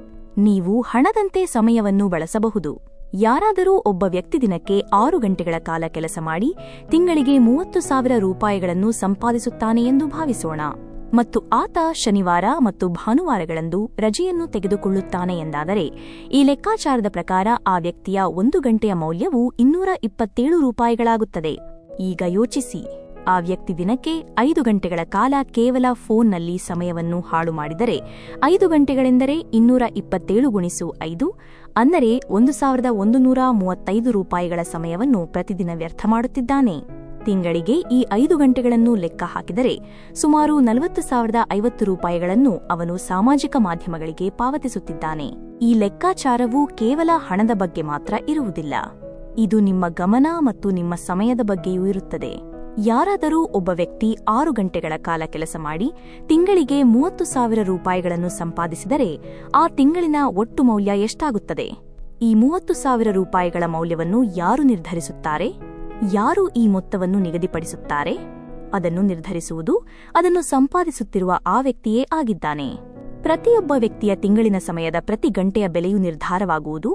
A: ನೀವು ಹಣದಂತೆ ಸಮಯವನ್ನು ಬಳಸಬಹುದು. ಯಾರಾದರೂ ಒಬ್ಬ ವ್ಯಕ್ತಿ ದಿನಕ್ಕೆ 6 ಗಂಟೆಗಳ ಕಾಲ ಕೆಲಸ ಮಾಡಿ ತಿಂಗಳಿಗೆ ₹30,000 ಸಂಪಾದಿಸುತ್ತಾನೆ ಎಂದು ಭಾವಿಸೋಣ, ಮತ್ತು ಆತ ಶನಿವಾರ ಮತ್ತು ಭಾನುವಾರಗಳಂದು ರಜೆಯನ್ನು ತೆಗೆದುಕೊಳ್ಳುತ್ತಾನೆ ಎಂದಾದರೆ ಈ ಲೆಕ್ಕಾಚಾರದ ಪ್ರಕಾರ ಆ ವ್ಯಕ್ತಿಯ 1 ಗಂಟೆಯ ಮೌಲ್ಯವು ₹227 ಈಗ ಯೋಚಿಸಿ, ಆ ವ್ಯಕ್ತಿ ದಿನಕ್ಕೆ 5 ಗಂಟೆಗಳ ಕಾಲ ಕೇವಲ ಫೋನ್ನಲ್ಲಿ ಸಮಯವನ್ನು ಹಾಳು ಮಾಡಿದರೆ 5 ಗಂಟೆಗಳೆಂದರೆ 227 × 5 ಅಂದರೆ ₹1,135 ಸಮಯವನ್ನು ಪ್ರತಿದಿನ ವ್ಯರ್ಥ ಮಾಡುತ್ತಿದ್ದಾನೆ. ತಿಂಗಳಿಗೆ ಈ 5 ಗಂಟೆಗಳನ್ನು ಲೆಕ್ಕ ಹಾಕಿದರೆ ಸುಮಾರು ₹40,050 ಅವನು ಸಾಮಾಜಿಕ ಮಾಧ್ಯಮಗಳಿಗೆ ಪಾವತಿಸುತ್ತಿದ್ದಾನೆ. ಈ ಲೆಕ್ಕಾಚಾರವು ಕೇವಲ ಹಣದ ಬಗ್ಗೆ ಮಾತ್ರ ಇರುವುದಿಲ್ಲ, ಇದು ನಿಮ್ಮ ಗಮನ ಮತ್ತು ನಿಮ್ಮ ಸಮಯದ ಬಗ್ಗೆಯೂ ಇರುತ್ತದೆ. ಯಾರಾದರೂ ಒಬ್ಬ ವ್ಯಕ್ತಿ 6 ಗಂಟೆಗಳ ಕಾಲ ಕೆಲಸ ಮಾಡಿ ತಿಂಗಳಿಗೆ ₹30,000 ಸಂಪಾದಿಸಿದರೆ ಆ ತಿಂಗಳಿನ ಒಟ್ಟು ಮೌಲ್ಯ ಎಷ್ಟಾಗುತ್ತದೆ? ಈ ₹30,000 ಮೌಲ್ಯವನ್ನು ಯಾರು ನಿರ್ಧರಿಸುತ್ತಾರೆ? ಯಾರು ಈ ಮೊತ್ತವನ್ನು ನಿಗದಿಪಡಿಸುತ್ತಾರೆ? ಅದನ್ನು ನಿರ್ಧರಿಸುವುದು ಅದನ್ನು ಸಂಪಾದಿಸುತ್ತಿರುವ ಆ ವ್ಯಕ್ತಿಯೇ ಆಗಿದ್ದಾನೆ. ಪ್ರತಿಯೊಬ್ಬ ವ್ಯಕ್ತಿಯ ತಿಂಗಳಿನ ಸಮಯದ ಪ್ರತಿ ಗಂಟೆಯ ಬೆಲೆಯು ನಿರ್ಧಾರವಾಗುವುದು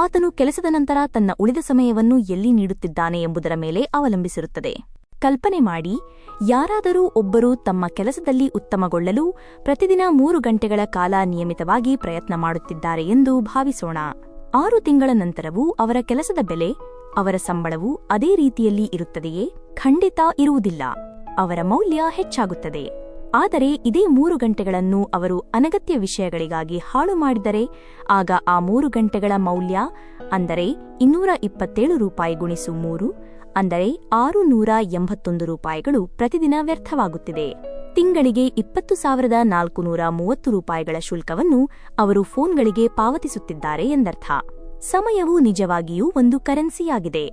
A: ಆತನು ಕೆಲಸದ ನಂತರ ತನ್ನ ಉಳಿದ ಸಮಯವನ್ನು ಎಲ್ಲಿ ನೀಡುತ್ತಿದ್ದಾನೆ ಎಂಬುದರ ಮೇಲೆ ಅವಲಂಬಿಸಿರುತ್ತದೆ. ಕಲ್ಪನೆ ಮಾಡಿ, ಯಾರಾದರೂ ಒಬ್ಬರು ತಮ್ಮ ಕೆಲಸದಲ್ಲಿ ಉತ್ತಮಗೊಳ್ಳಲು ಪ್ರತಿದಿನ 3 ಗಂಟೆಗಳ ಕಾಲ ನಿಯಮಿತವಾಗಿ ಪ್ರಯತ್ನ ಮಾಡುತ್ತಿದ್ದಾರೆ ಎಂದು ಭಾವಿಸೋಣ. 6 ತಿಂಗಳ ನಂತರವೂ ಅವರ ಕೆಲಸದ ಬೆಲೆ, ಅವರ ಸಂಬಳವು ಅದೇ ರೀತಿಯಲ್ಲಿ ಇರುತ್ತದೆಯೇ? ಖಂಡಿತ ಇರುವುದಿಲ್ಲ. ಅವರ ಮೌಲ್ಯ ಹೆಚ್ಚಾಗುತ್ತದೆ. ಆದರೆ ಇದೇ 3 ಗಂಟೆಗಳನ್ನು ಅವರು ಅನಗತ್ಯ ವಿಷಯಗಳಿಗಾಗಿ ಹಾಳು ಮಾಡಿದರೆ ಆಗ ಆ 3 ಗಂಟೆಗಳ ಮೌಲ್ಯ ಅಂದರೆ ₹227 × 3 ಅಂದರೆ ₹681 ಪ್ರತಿದಿನ ವ್ಯರ್ಥವಾಗುತ್ತಿದೆ. ತಿಂಗಳಿಗೆ ₹20,430 ಶುಲ್ಕವನ್ನು ಅವರು ಫೋನ್ಗಳಿಗೆ ಪಾವತಿಸುತ್ತಿದ್ದಾರೆ ಎಂದರ್ಥ. ಸಮಯವು ನಿಜವಾಗಿಯೂ ಒಂದು ಕರೆನ್ಸಿಯಾಗಿದೆ.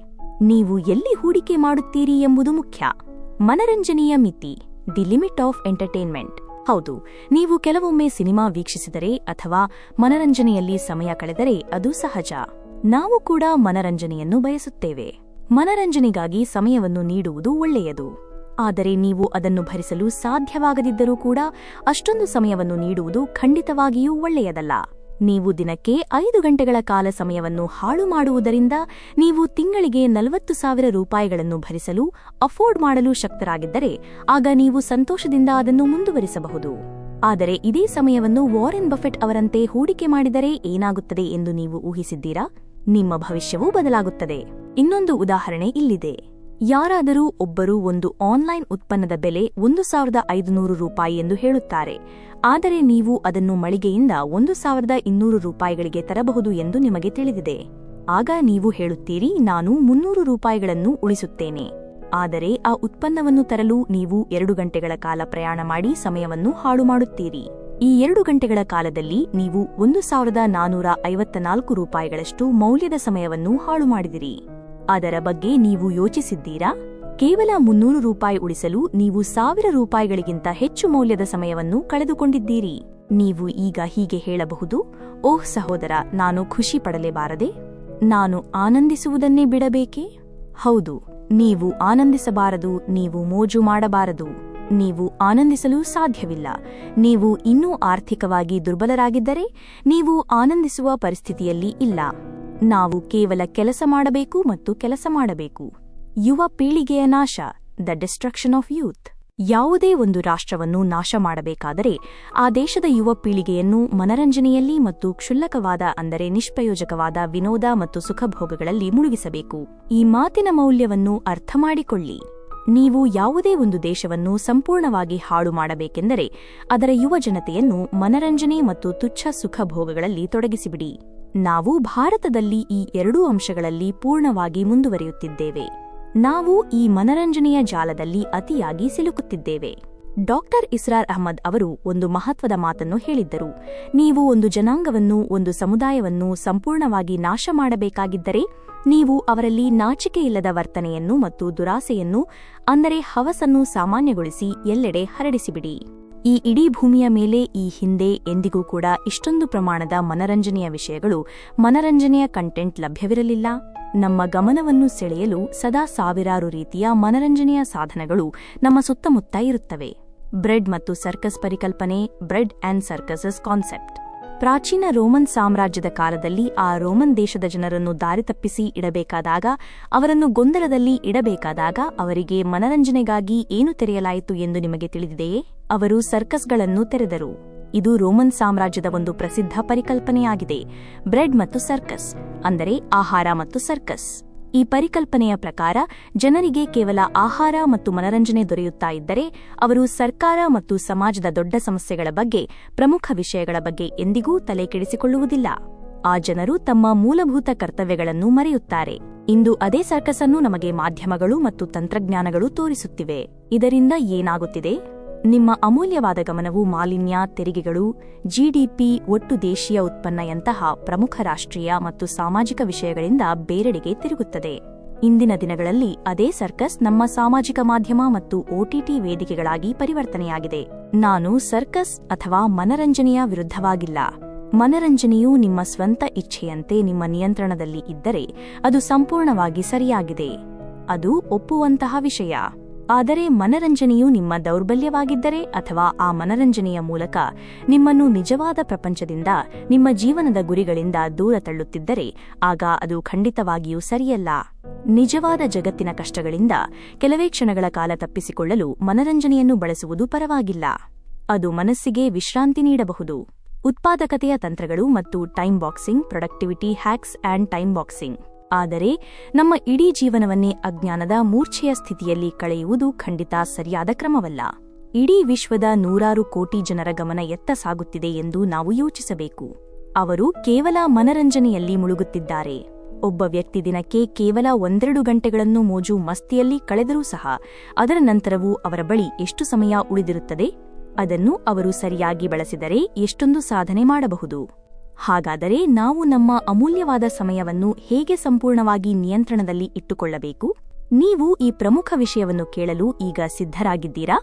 A: ನೀವು ಎಲ್ಲಿ ಹೂಡಿಕೆ ಮಾಡುತ್ತೀರಿ ಎಂಬುದು ಮುಖ್ಯ. ಮನರಂಜನೆಯ ಮಿತಿ, ದಿ ಲಿಮಿಟ್ ಆಫ್ ಎಂಟರ್ಟೈನ್ಮೆಂಟ್. ಹೌದು, ನೀವು ಕೆಲವೊಮ್ಮೆ ಸಿನಿಮಾ ವೀಕ್ಷಿಸಿದರೆ ಅಥವಾ ಮನರಂಜನೆಯಲ್ಲಿ ಸಮಯ ಕಳೆದರೆ ಅದು ಸಹಜ. ನಾವು ಕೂಡ ಮನರಂಜನೆಯನ್ನು ಬಯಸುತ್ತೇವೆ. ಮನರಂಜನೆಗಾಗಿ ಸಮಯವನ್ನು ನೀಡುವುದು ಒಳ್ಳೆಯದು. ಆದರೆ ನೀವು ಅದನ್ನು ಭರಿಸಲು ಸಾಧ್ಯವಾಗದಿದ್ದರೂ ಕೂಡ ಅಷ್ಟೊಂದು ಸಮಯವನ್ನು ನೀಡುವುದು ಖಂಡಿತವಾಗಿಯೂ ಒಳ್ಳೆಯದಲ್ಲ. ನೀವು ದಿನಕ್ಕೆ 5 ಗಂಟೆಗಳ ಕಾಲ ಸಮಯವನ್ನು ಹಾಳು ಮಾಡುವುದರಿಂದ ನೀವು ತಿಂಗಳಿಗೆ ₹40,000 ಭರಿಸಲು ಅಫೋರ್ಡ್ ಮಾಡಲು ಶಕ್ತರಾಗಿದ್ದರೆ ಆಗ ನೀವು ಸಂತೋಷದಿಂದ ಅದನ್ನು ಮುಂದುವರಿಸಬಹುದು. ಆದರೆ ಇದೇ ಸಮಯವನ್ನು ವಾರೆನ್ ಬಫೆಟ್ ಅವರಂತೆ ಹೂಡಿಕೆ ಮಾಡಿದರೆ ಏನಾಗುತ್ತದೆ ಎಂದು ನೀವು ಊಹಿಸಿದ್ದೀರಾ? ನಿಮ್ಮ ಭವಿಷ್ಯವೂ ಬದಲಾಗುತ್ತದೆ. ಇನ್ನೊಂದು ಉದಾಹರಣೆ ಇಲ್ಲಿದೆ. ಯಾರಾದರೂ ಒಬ್ಬರು ಒಂದು ಆನ್ಲೈನ್ ಉತ್ಪನ್ನದ ಬೆಲೆ 1,500 ರೂಪಾಯಿ ಎಂದು ಹೇಳುತ್ತಾರೆ, ಆದರೆ ನೀವು ಅದನ್ನು ಮಳಿಗೆಯಿಂದ 1,200 ರೂಪಾಯಿಗಳಿಗೆ ತರಬಹುದು ಎಂದು ನಿಮಗೆ ತಿಳಿದಿದೆ. ಆಗ ನೀವು ಹೇಳುತ್ತೀರಿ, ನಾನು 300 ರೂಪಾಯಿಗಳನ್ನು ಉಳಿಸುತ್ತೇನೆ. ಆದರೆ ಆ ಉತ್ಪನ್ನವನ್ನು ತರಲು ನೀವು 2 ಗಂಟೆಗಳ ಕಾಲ ಪ್ರಯಾಣ ಮಾಡಿ ಸಮಯವನ್ನು ಹಾಳು ಮಾಡುತ್ತೀರಿ. ಈ 2 ಗಂಟೆಗಳ ಕಾಲದಲ್ಲಿ ನೀವು 1,454 ರೂಪಾಯಿಗಳಷ್ಟು ಮೌಲ್ಯದ ಸಮಯವನ್ನು ಹಾಳು ಮಾಡಿದಿರಿ. ಅದರ ಬಗ್ಗೆ ನೀವು ಯೋಚಿಸಿದ್ದೀರಾ? ಕೇವಲ 300 ರೂಪಾಯಿ ಉಳಿಸಲು ನೀವು 1,000 ರೂಪಾಯಿಗಳಿಗಿಂತ ಹೆಚ್ಚು ಮೌಲ್ಯದ ಸಮಯವನ್ನು ಕಳೆದುಕೊಂಡಿದ್ದೀರಿ. ನೀವು ಈಗ ಹೀಗೆ ಹೇಳಬಹುದು, ಓಹ್ ಸಹೋದರ, ನಾನು ಖುಷಿ ಪಡಲೇಬಾರದೆ? ನಾನು ಆನಂದಿಸುವುದನ್ನೇ ಬಿಡಬೇಕೇ? ಹೌದು, ನೀವು ಆನಂದಿಸಬಾರದು, ನೀವು ಮೋಜು ಮಾಡಬಾರದು. ನೀವು ಆನಂದಿಸಲು ಸಾಧ್ಯವಿಲ್ಲ. ನೀವು ಇನ್ನೂ ಆರ್ಥಿಕವಾಗಿ ದುರ್ಬಲರಾಗಿದ್ದರೆ ನೀವು ಆನಂದಿಸುವ ಪರಿಸ್ಥಿತಿಯಲ್ಲಿ ಇಲ್ಲ. ನಾವು ಕೇವಲ ಕೆಲಸ ಮಾಡಬೇಕು ಮತ್ತು ಕೆಲಸ ಮಾಡಬೇಕು. ಯುವ ಪೀಳಿಗೆಯ ನಾಶ, ದ ಡಿಸ್ಟ್ರಕ್ಷನ್ ಆಫ್ ಯೂತ್. ಯಾವುದೇ ಒಂದು ರಾಷ್ಟ್ರವನ್ನು ನಾಶ ಮಾಡಬೇಕಾದರೆ ಆ ದೇಶದ ಯುವ ಪೀಳಿಗೆಯನ್ನು ಮನರಂಜನೆಯಲ್ಲಿ ಮತ್ತು ಕ್ಷುಲ್ಲಕವಾದ ಅಂದರೆ ನಿಷ್ಪ್ರಯೋಜಕವಾದ ವಿನೋದ ಮತ್ತು ಸುಖಭೋಗಗಳಲ್ಲಿ ಮುಳುಗಿಸಬೇಕು. ಈ ಮಾತಿನ ಮೌಲ್ಯವನ್ನು ಅರ್ಥಮಾಡಿಕೊಳ್ಳಿ. ನೀವು ಯಾವುದೇ ಒಂದು ದೇಶವನ್ನು ಸಂಪೂರ್ಣವಾಗಿ ಹಾಳು ಮಾಡಬೇಕೆಂದರೆ ಅದರ ಯುವ ಜನತೆಯನ್ನು ಮನರಂಜನೆ ಮತ್ತು ತುಚ್ಛ ಸುಖಭೋಗಗಳಲ್ಲಿ ತೊಡಗಿಸಿಬಿಡಿ. ನಾವು ಭಾರತದಲ್ಲಿ ಈ 2 ಅಂಶಗಳಲ್ಲಿ ಪೂರ್ಣವಾಗಿ ಮುಂದುವರಿಯುತ್ತಿದ್ದೇವೆ. ನಾವು ಈ ಮನರಂಜನೆಯ ಜಾಲದಲ್ಲಿ ಅತಿಯಾಗಿ ಸಿಲುಕುತ್ತಿದ್ದೇವೆ. ಡಾಕ್ಟರ್ ಇಸ್ರಾರ್ ಅಹ್ಮದ್ ಅವರು ಒಂದು ಮಹತ್ವದ ಮಾತನ್ನು ಹೇಳಿದ್ದರು. ನೀವು ಒಂದು ಜನಾಂಗವನ್ನು, ಒಂದು ಸಮುದಾಯವನ್ನು ಸಂಪೂರ್ಣವಾಗಿ ನಾಶ ಮಾಡಬೇಕಾಗಿದ್ದರೆ ನೀವು ಅವರಲ್ಲಿ ನಾಚಿಕೆಯಿಲ್ಲದ ವರ್ತನೆಯನ್ನು ಮತ್ತು ದುರಾಸೆಯನ್ನು ಅಂದರೆ ಹವಸನ್ನು ಸಾಮಾನ್ಯಗೊಳಿಸಿ ಎಲ್ಲೆಡೆ ಹರಡಿಸಿಬಿಡಿ. ಈ ಇಡೀ ಭೂಮಿಯ ಮೇಲೆ ಈ ಹಿಂದೆ ಎಂದಿಗೂ ಕೂಡ ಇಷ್ಟೊಂದು ಪ್ರಮಾಣದ ಮನರಂಜನೆಯ ವಿಷಯಗಳು, ಮನರಂಜನೆಯ ಕಂಟೆಂಟ್ ಲಭ್ಯವಿರಲಿಲ್ಲ. ನಮ್ಮ ಗಮನವನ್ನು ಸೆಳೆಯಲು ಸದಾ ಸಾವಿರಾರು ರೀತಿಯ ಮನರಂಜನೆಯ ಸಾಧನಗಳು ನಮ್ಮ ಸುತ್ತಮುತ್ತ ಇರುತ್ತವೆ. ಬ್ರೆಡ್ ಮತ್ತು ಸರ್ಕಸ್ ಪರಿಕಲ್ಪನೆ, ಬ್ರೆಡ್ ಅಂಡ್ ಸರ್ಕಸಸ್ ಕಾನ್ಸೆಪ್ಟ್. ಪ್ರಾಚೀನ ರೋಮನ್ ಸಾಮ್ರಾಜ್ಯದ ಕಾಲದಲ್ಲಿ ಆ ರೋಮನ್ ದೇಶದ ಜನರನ್ನು ದಾರಿತಪ್ಪಿಸಿ ಇಡಬೇಕಾದಾಗ, ಅವರನ್ನು ಗೊಂದಲದಲ್ಲಿ ಇಡಬೇಕಾದಾಗ ಅವರಿಗೆ ಮನರಂಜನೆಗಾಗಿ ಏನು ತೆರೆಯಲಾಯಿತು ಎಂದು ನಿಮಗೆ ತಿಳಿದಿದೆಯೇ? ಅವರು ಸರ್ಕಸ್ಗಳನ್ನು ತೆರೆದರು. ಇದು ರೋಮನ್ ಸಾಮ್ರಾಜ್ಯದ ಒಂದು ಪ್ರಸಿದ್ಧ ಪರಿಕಲ್ಪನೆಯಾಗಿದೆ. ಬ್ರೆಡ್ ಮತ್ತು ಸರ್ಕಸ್ ಅಂದರೆ ಆಹಾರ ಮತ್ತು ಸರ್ಕಸ್. ಈ ಪರಿಕಲ್ಪನೆಯ ಪ್ರಕಾರ ಜನರಿಗೆ ಕೇವಲ ಆಹಾರ ಮತ್ತು ಮನರಂಜನೆ ದೊರೆಯುತ್ತಾ ಇದ್ದರೆ ಅವರು ಸರ್ಕಾರ ಮತ್ತು ಸಮಾಜದ ದೊಡ್ಡ ಸಮಸ್ಯೆಗಳ ಬಗ್ಗೆ, ಪ್ರಮುಖ ವಿಷಯಗಳ ಬಗ್ಗೆ ಎಂದಿಗೂ ತಲೆಕೆಡಿಸಿಕೊಳ್ಳುವುದಿಲ್ಲ. ಆ ಜನರು ತಮ್ಮ ಮೂಲಭೂತ ಕರ್ತವ್ಯಗಳನ್ನು ಮರೆಯುತ್ತಾರೆ. ಇಂದು ಅದೇ ಸರ್ಕಸ್ ಅನ್ನು ನಮಗೆ ಮಾಧ್ಯಮಗಳು ಮತ್ತು ತಂತ್ರಜ್ಞಾನಗಳು ತೋರಿಸುತ್ತಿವೆ. ಇದರಿಂದ ಏನಾಗುತ್ತಿದೆ? ನಿಮ್ಮ ಅಮೂಲ್ಯವಾದ ಗಮನವು ಮಾಲಿನ್ಯ, ತೆರಿಗೆಗಳು, ಜಿಡಿಪಿ, ಒಟ್ಟು ದೇಶೀಯ ಉತ್ಪನ್ನಯಂತಹ ಪ್ರಮುಖ ರಾಷ್ಟ್ರೀಯ ಮತ್ತು ಸಾಮಾಜಿಕ ವಿಷಯಗಳಿಂದ ಬೇರೆಡೆಗೆ ತಿರುಗುತ್ತದೆ. ಇಂದಿನ ದಿನಗಳಲ್ಲಿ ಅದೇ ಸರ್ಕಸ್ ನಮ್ಮ ಸಾಮಾಜಿಕ ಮಾಧ್ಯಮ ಮತ್ತು ಒಟಿಟಿ ವೇದಿಕೆಗಳಾಗಿ ಪರಿವರ್ತನೆಯಾಗಿದೆ. ನಾನು ಸರ್ಕಸ್ ಅಥವಾ ಮನರಂಜನೆಯ ವಿರುದ್ಧವಾಗಿಲ್ಲ. ಮನರಂಜನೆಯು ನಿಮ್ಮ ಸ್ವಂತ ಇಚ್ಛೆಯಂತೆ ನಿಮ್ಮ ನಿಯಂತ್ರಣದಲ್ಲಿ ಇದ್ದರೆ ಅದು ಸಂಪೂರ್ಣವಾಗಿ ಸರಿಯಾಗಿದೆ. ಅದು ಒಪ್ಪುವಂತಹ ವಿಷಯ. ಆದರೆ ಮನರಂಜನೆಯು ನಿಮ್ಮ ದೌರ್ಬಲ್ಯವಾಗಿದ್ದರೆ ಅಥವಾ ಆ ಮನರಂಜನೆಯ ಮೂಲಕ ನಿಮ್ಮನ್ನು ನಿಜವಾದ ಪ್ರಪಂಚದಿಂದ, ನಿಮ್ಮ ಜೀವನದ ಗುರಿಗಳಿಂದ ದೂರ ತಳ್ಳುತ್ತಿದ್ದರೆ ಆಗ ಅದು ಖಂಡಿತವಾಗಿಯೂ ಸರಿಯಲ್ಲ. ನಿಜವಾದ ಜಗತ್ತಿನ ಕಷ್ಟಗಳಿಂದ ಕೆಲವೇ ಕ್ಷಣಗಳ ಕಾಲ ತಪ್ಪಿಸಿಕೊಳ್ಳಲು ಮನರಂಜನೆಯನ್ನು ಬಳಸುವುದು ಪರವಾಗಿಲ್ಲ. ಅದು ಮನಸ್ಸಿಗೆ ವಿಶ್ರಾಂತಿ ನೀಡಬಹುದು. ಉತ್ಪಾದಕತೆಯ ತಂತ್ರಗಳು ಮತ್ತು time boxing, productivity hacks and time boxing. ಆದರೆ ನಮ್ಮ ಇಡೀ ಜೀವನವನ್ನೇ ಅಜ್ಞಾನದ ಮೂರ್ಛೆಯ ಸ್ಥಿತಿಯಲ್ಲಿ ಕಳೆಯುವುದು ಖಂಡಿತ ಸರಿಯಾದ ಕ್ರಮವಲ್ಲ. ಇಡೀ ವಿಶ್ವದ 100 ಕೋಟಿ ಜನರ ಗಮನ ಎತ್ತ ಸಾಗುತ್ತಿದೆ ಎಂದು ನಾವು ಯೋಚಿಸಬೇಕು. ಅವರು ಕೇವಲ ಮನರಂಜನೆಯಲ್ಲಿ ಮುಳುಗುತ್ತಿದ್ದಾರೆ. ಒಬ್ಬ ವ್ಯಕ್ತಿ ದಿನಕ್ಕೆ ಕೇವಲ 1-2 ಗಂಟೆಗಳನ್ನು ಮೋಜು ಮಸ್ತಿಯಲ್ಲಿ ಕಳೆದರೂ ಸಹ ಅದರ ನಂತರವೂ ಅವರ ಬಳಿ ಎಷ್ಟು ಸಮಯ ಉಳಿದಿರುತ್ತದೆ? ಅದನ್ನು ಅವರು ಸರಿಯಾಗಿ ಬಳಸಿದರೆ ಎಷ್ಟೊಂದು ಸಾಧನೆ ಮಾಡಬಹುದು. ಹಾಗಾದರೆ ನಾವು ನಮ್ಮ ಅಮೂಲ್ಯವಾದ ಸಮಯವನ್ನು ಹೇಗೆ ಸಂಪೂರ್ಣವಾಗಿ ನಿಯಂತ್ರಣದಲ್ಲಿ ಇಟ್ಟುಕೊಳ್ಳಬೇಕು? ನೀವು ಈ ಪ್ರಮುಖ ವಿಷಯವನ್ನು ಕೇಳಲು ಈಗ ಸಿದ್ಧರಾಗಿದ್ದೀರಾ?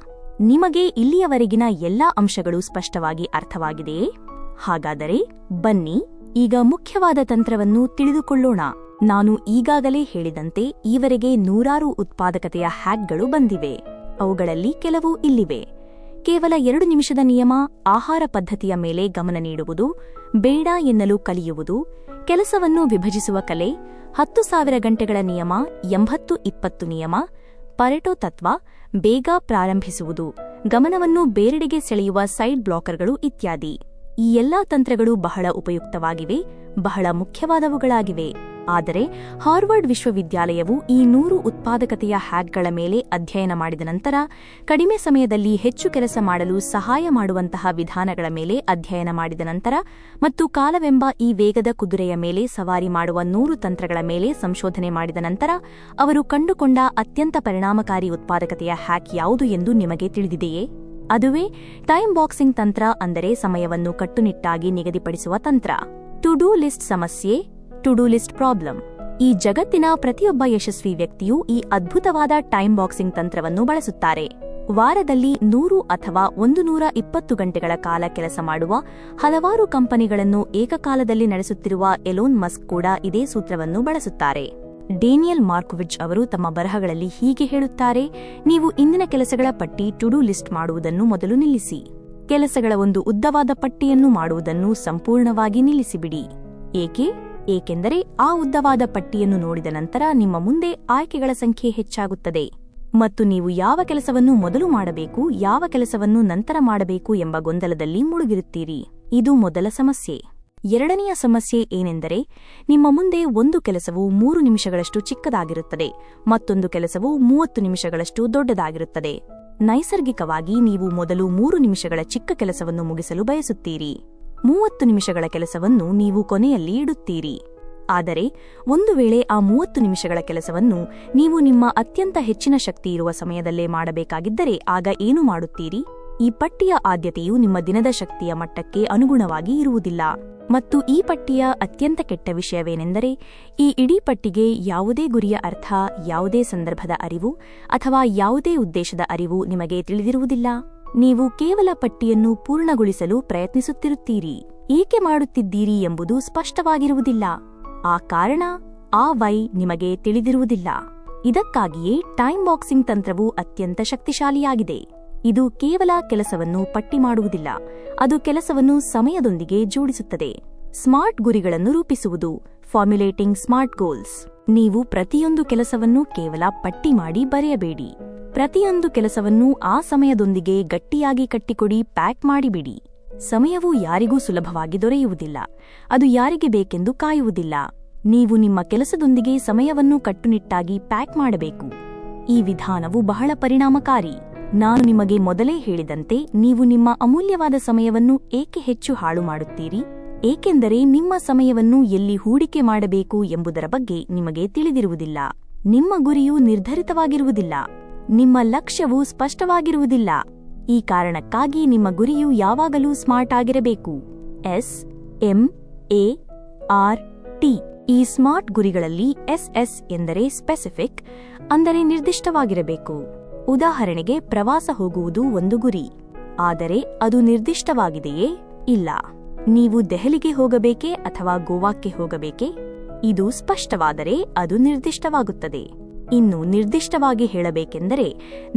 A: ನಿಮಗೆ ಇಲ್ಲಿಯವರೆಗಿನ ಎಲ್ಲಾ ಅಂಶಗಳು ಸ್ಪಷ್ಟವಾಗಿ ಅರ್ಥವಾಗಿದೆಯೇ? ಹಾಗಾದರೆ ಬನ್ನಿ ಈಗ ಮುಖ್ಯವಾದ ತಂತ್ರವನ್ನು ತಿಳಿದುಕೊಳ್ಳೋಣ. ನಾನು ಈಗಾಗಲೇ ಹೇಳಿದಂತೆ ಈವರೆಗೆ 100 ಉತ್ಪಾದಕತೆಯ ಹ್ಯಾಕ್ಗಳು ಬಂದಿವೆ. ಅವುಗಳಲ್ಲಿ ಕೆಲವು ಇಲ್ಲಿವೆ. ಕೇವಲ 2 ನಿಮಿಷದ ನಿಯಮ, ಆಹಾರ ಪದ್ಧತಿಯ ಮೇಲೆ ಗಮನ ನೀಡುವುದು, ಬೇಡ ಎನ್ನಲು ಕಲಿಯುವುದು, ಕೆಲಸವನ್ನು ವಿಭಜಿಸುವ ಕಲೆ, 10,000 ಗಂಟೆಗಳ ನಿಯಮ, 80-20 ನಿಯಮ, ಪರೆಟೋ ತತ್ವ, ಬೇಗ ಪ್ರಾರಂಭಿಸುವುದು, ಗಮನವನ್ನು ಬೇರೆಡೆಗೆ ಸೆಳೆಯುವ ಸೈಡ್ ಬ್ಲಾಕರ್ಗಳು ಇತ್ಯಾದಿ. ಈ ಎಲ್ಲಾ ತಂತ್ರಗಳು ಬಹಳ ಉಪಯುಕ್ತವಾಗಿವೆ, ಬಹಳ ಮುಖ್ಯವಾದವುಗಳಾಗಿವೆ. ಆದರೆ ಹಾರ್ವರ್ಡ್ ವಿಶ್ವವಿದ್ಯಾಲಯವು ಈ 100 ಉತ್ಪಾದಕತೆಯ ಹ್ಯಾಕ್ಗಳ ಮೇಲೆ ಅಧ್ಯಯನ ಮಾಡಿದ ನಂತರ ಕಡಿಮೆ ಸಮಯದಲ್ಲಿ ಹೆಚ್ಚು ಕೆಲಸ ಮಾಡಲು ಸಹಾಯ ಮಾಡುವಂತಹ ವಿಧಾನಗಳ ಮೇಲೆ ಅಧ್ಯಯನ ಮಾಡಿದ ನಂತರ ಮತ್ತು ಕಾಲವೆಂಬ ಈ ವೇಗದ ಕುದುರೆಯ ಮೇಲೆ ಸವಾರಿ ಮಾಡುವ 100 ತಂತ್ರಗಳ ಮೇಲೆ ಸಂಶೋಧನೆ ಮಾಡಿದ ನಂತರ ಅವರು ಕಂಡುಕೊಂಡ ಅತ್ಯಂತ ಪರಿಣಾಮಕಾರಿ ಉತ್ಪಾದಕತೆಯ ಹ್ಯಾಕ್ ಯಾವುದು ಎಂದು ನಿಮಗೆ ತಿಳಿದಿದೆಯೇ? ಅದುವೇ ಟೈಮ್ ಬಾಕ್ಸಿಂಗ್ ತಂತ್ರ, ಅಂದರೆ ಸಮಯವನ್ನು ಕಟ್ಟುನಿಟ್ಟಾಗಿ ನಿಗದಿಪಡಿಸುವ ತಂತ್ರ. ಟು ಡೂ ಲಿಸ್ಟ್ ಸಮಸ್ಯೆ, ಟು ಡೂ ಲಿಸ್ಟ್ ಪ್ರಾಬ್ಲಮ್. ಈ ಜಗತ್ತಿನ ಪ್ರತಿಯೊಬ್ಬ ಯಶಸ್ವಿ ವ್ಯಕ್ತಿಯೂ ಈ ಅದ್ಭುತವಾದ ಟೈಮ್ ಬಾಕ್ಸಿಂಗ್ ತಂತ್ರವನ್ನು ಬಳಸುತ್ತಾರೆ. ವಾರದಲ್ಲಿ 100 ಅಥವಾ 120 ಗಂಟೆಗಳ ಕಾಲ ಕೆಲಸ ಮಾಡುವ ಹಲವಾರು ಕಂಪನಿಗಳನ್ನು ಏಕಕಾಲದಲ್ಲಿ ನಡೆಸುತ್ತಿರುವ ಎಲೋನ್ ಮಸ್ಕ್ ಕೂಡ ಇದೇ ಸೂತ್ರವನ್ನು ಬಳಸುತ್ತಾರೆ. ಡೇನಿಯಲ್ ಮಾರ್ಕೋವಿಚ್ ಅವರು ತಮ್ಮ ಬರಹಗಳಲ್ಲಿ ಹೀಗೆ ಹೇಳುತ್ತಾರೆ: ನೀವು ಇಂದಿನ ಕೆಲಸಗಳ ಪಟ್ಟಿ ಟು ಡೂ ಲಿಸ್ಟ್ ಮಾಡುವುದನ್ನು ಮೊದಲು ನಿಲ್ಲಿಸಿ. ಕೆಲಸಗಳ ಒಂದು ಉದ್ದವಾದ ಪಟ್ಟಿಯನ್ನು ಮಾಡುವುದನ್ನು ಸಂಪೂರ್ಣವಾಗಿ ನಿಲ್ಲಿಸಿಬಿಡಿ. ಏಕೆಂದರೆ ಆ ಉದ್ದವಾದ ಪಟ್ಟಿಯನ್ನು ನೋಡಿದ ನಂತರ ನಿಮ್ಮ ಮುಂದೆ ಆಯ್ಕೆಗಳ ಸಂಖ್ಯೆ ಹೆಚ್ಚಾಗುತ್ತದೆ ಮತ್ತು ನೀವು ಯಾವ ಕೆಲಸವನ್ನು ಮೊದಲು ಮಾಡಬೇಕು, ಯಾವ ಕೆಲಸವನ್ನು ನಂತರ ಮಾಡಬೇಕು ಎಂಬ ಗೊಂದಲದಲ್ಲಿ ಮುಳುಗಿರುತ್ತೀರಿ. ಇದು ಮೊದಲ ಸಮಸ್ಯೆ. ಎರಡನೆಯ ಸಮಸ್ಯೆ ಏನೆಂದರೆ, ನಿಮ್ಮ ಮುಂದೆ ಒಂದು ಕೆಲಸವು 3 ನಿಮಿಷಗಳಷ್ಟು ಚಿಕ್ಕದಾಗಿರುತ್ತದೆ, ಮತ್ತೊಂದು ಕೆಲಸವು 30 ನಿಮಿಷಗಳಷ್ಟು ದೊಡ್ಡದಾಗಿರುತ್ತದೆ. ನೈಸರ್ಗಿಕವಾಗಿ ನೀವು ಮೊದಲು 3 ನಿಮಿಷಗಳ ಚಿಕ್ಕ ಕೆಲಸವನ್ನು ಮುಗಿಸಲು ಬಯಸುತ್ತೀರಿ. 30 ನಿಮಿಷಗಳ ಕೆಲಸವನ್ನು ನೀವು ಕೊನೆಯಲ್ಲಿ ಇಡುತ್ತೀರಿ. ಆದರೆ ಒಂದು ವೇಳೆ ಆ 30 ನಿಮಿಷಗಳ ಕೆಲಸವನ್ನು ನೀವು ನಿಮ್ಮ ಅತ್ಯಂತ ಹೆಚ್ಚಿನ ಶಕ್ತಿ ಇರುವ ಸಮಯದಲ್ಲೇ ಮಾಡಬೇಕಾಗಿದ್ದರೆ ಆಗ ಏನು ಮಾಡುತ್ತೀರಿ? ಈ ಪಟ್ಟಿಯ ಆದ್ಯತೆಯು ನಿಮ್ಮ ದಿನದ ಶಕ್ತಿಯ ಮಟ್ಟಕ್ಕೆ ಅನುಗುಣವಾಗಿ ಇರುವುದಿಲ್ಲ. ಮತ್ತು ಈ ಪಟ್ಟಿಯ ಅತ್ಯಂತ ಕೆಟ್ಟ ವಿಷಯವೇನೆಂದರೆ, ಈ ಇಡೀ ಪಟ್ಟಿಗೆ ಯಾವುದೇ ಗುರಿಯ ಅರ್ಥ, ಯಾವುದೇ ಸಂದರ್ಭದ ಅರಿವು ಅಥವಾ ಯಾವುದೇ ಉದ್ದೇಶದ ಅರಿವು ನಿಮಗೆ ತಿಳಿದಿರುವುದಿಲ್ಲ. ನೀವು ಕೇವಲ ಪಟ್ಟಿಯನ್ನು ಪೂರ್ಣಗೊಳಿಸಲು ಪ್ರಯತ್ನಿಸುತ್ತಿರುತ್ತೀರಿ. ಏಕೆ ಮಾಡುತ್ತಿದ್ದೀರಿ ಎಂಬುದು ಸ್ಪಷ್ಟವಾಗಿರುವುದಿಲ್ಲ. ಆ ಕಾರಣ, ಆ ವೈ ನಿಮಗೆ ತಿಳಿದಿರುವುದಿಲ್ಲ. ಇದಕ್ಕಾಗಿಯೇ ಟೈಮ್ ಬಾಕ್ಸಿಂಗ್ ತಂತ್ರವು ಅತ್ಯಂತ ಶಕ್ತಿಶಾಲಿಯಾಗಿದೆ. ಇದು ಕೇವಲ ಕೆಲಸವನ್ನು ಪಟ್ಟಿ ಮಾಡುವುದಿಲ್ಲ, ಅದು ಕೆಲಸವನ್ನು ಸಮಯದೊಂದಿಗೆ ಜೋಡಿಸುತ್ತದೆ. ಸ್ಮಾರ್ಟ್ ಗುರಿಗಳನ್ನು ರೂಪಿಸುವುದು, ಫಾರ್ಮ್ಯುಲೇಟಿಂಗ್ ಸ್ಮಾರ್ಟ್ ಗೋಲ್ಸ್. ನೀವು ಪ್ರತಿಯೊಂದು ಕೆಲಸವನ್ನು ಕೇವಲ ಪಟ್ಟಿ ಮಾಡಿ ಬರೆಯಬೇಡಿ. ಪ್ರತಿಯೊಂದು ಕೆಲಸವನ್ನು ಆ ಸಮಯದೊಂದಿಗೆ ಗಟ್ಟಿಯಾಗಿ ಕಟ್ಟಿಕೊಡಿ, ಪ್ಯಾಕ್ ಮಾಡಿಬಿಡಿ. ಸಮಯವು ಯಾರಿಗೂ ಸುಲಭವಾಗಿ ದೊರೆಯುವುದಿಲ್ಲ, ಅದು ಯಾರಿಗೆ ಬೇಕೆಂದು ಕಾಯುವುದಿಲ್ಲ. ನೀವು ನಿಮ್ಮ ಕೆಲಸದೊಂದಿಗೆ ಸಮಯವನ್ನು ಕಟ್ಟುನಿಟ್ಟಾಗಿ ಪ್ಯಾಕ್ ಮಾಡಬೇಕು. ಈ ವಿಧಾನವು ಬಹಳ ಪರಿಣಾಮಕಾರಿ. ನಾನು ನಿಮಗೆ ಮೊದಲೇ ಹೇಳಿದಂತೆ, ನೀವು ನಿಮ್ಮ ಅಮೂಲ್ಯವಾದ ಸಮಯವನ್ನು ಏಕೆ ಹೆಚ್ಚು ಹಾಳು ಮಾಡುತ್ತೀರಿ? ಏಕೆಂದರೆ ನಿಮ್ಮ ಸಮಯವನ್ನು ಎಲ್ಲಿ ಹೂಡಿಕೆ ಮಾಡಬೇಕು ಎಂಬುದರ ಬಗ್ಗೆ ನಿಮಗೆ ತಿಳಿದಿರುವುದಿಲ್ಲ. ನಿಮ್ಮ ಗುರಿಯು ನಿರ್ಧರಿತವಾಗಿರುವುದಿಲ್ಲ, ನಿಮ್ಮ ಲಕ್ಷ್ಯವು ಸ್ಪಷ್ಟವಾಗಿರುವುದಿಲ್ಲ. ಈ ಕಾರಣಕ್ಕಾಗಿ ನಿಮ್ಮ ಗುರಿಯು ಯಾವಾಗಲೂ ಸ್ಮಾರ್ಟ್ ಆಗಿರಬೇಕು. SMART. ಈ ಸ್ಮಾರ್ಟ್ ಗುರಿಗಳಲ್ಲಿ SS ಎಂದರೆ ಸ್ಪೆಸಿಫಿಕ್, ಅಂದರೆ ನಿರ್ದಿಷ್ಟವಾಗಿರಬೇಕು. ಉದಾಹರಣೆಗೆ, ಪ್ರವಾಸ ಹೋಗುವುದು ಒಂದು ಗುರಿ. ಆದರೆ ಅದು ನಿರ್ದಿಷ್ಟವಾಗಿದೆಯೇ? ಇಲ್ಲ. ನೀವು ದೆಹಲಿಗೆ ಹೋಗಬೇಕೇ ಅಥವಾ ಗೋವಾಕ್ಕೆ ಹೋಗಬೇಕೇ? ಇದು ಸ್ಪಷ್ಟವಾದರೆ ಅದು ನಿರ್ದಿಷ್ಟವಾಗುತ್ತದೆ. ಇನ್ನು ನಿರ್ದಿಷ್ಟವಾಗಿ ಹೇಳಬೇಕೆಂದರೆ,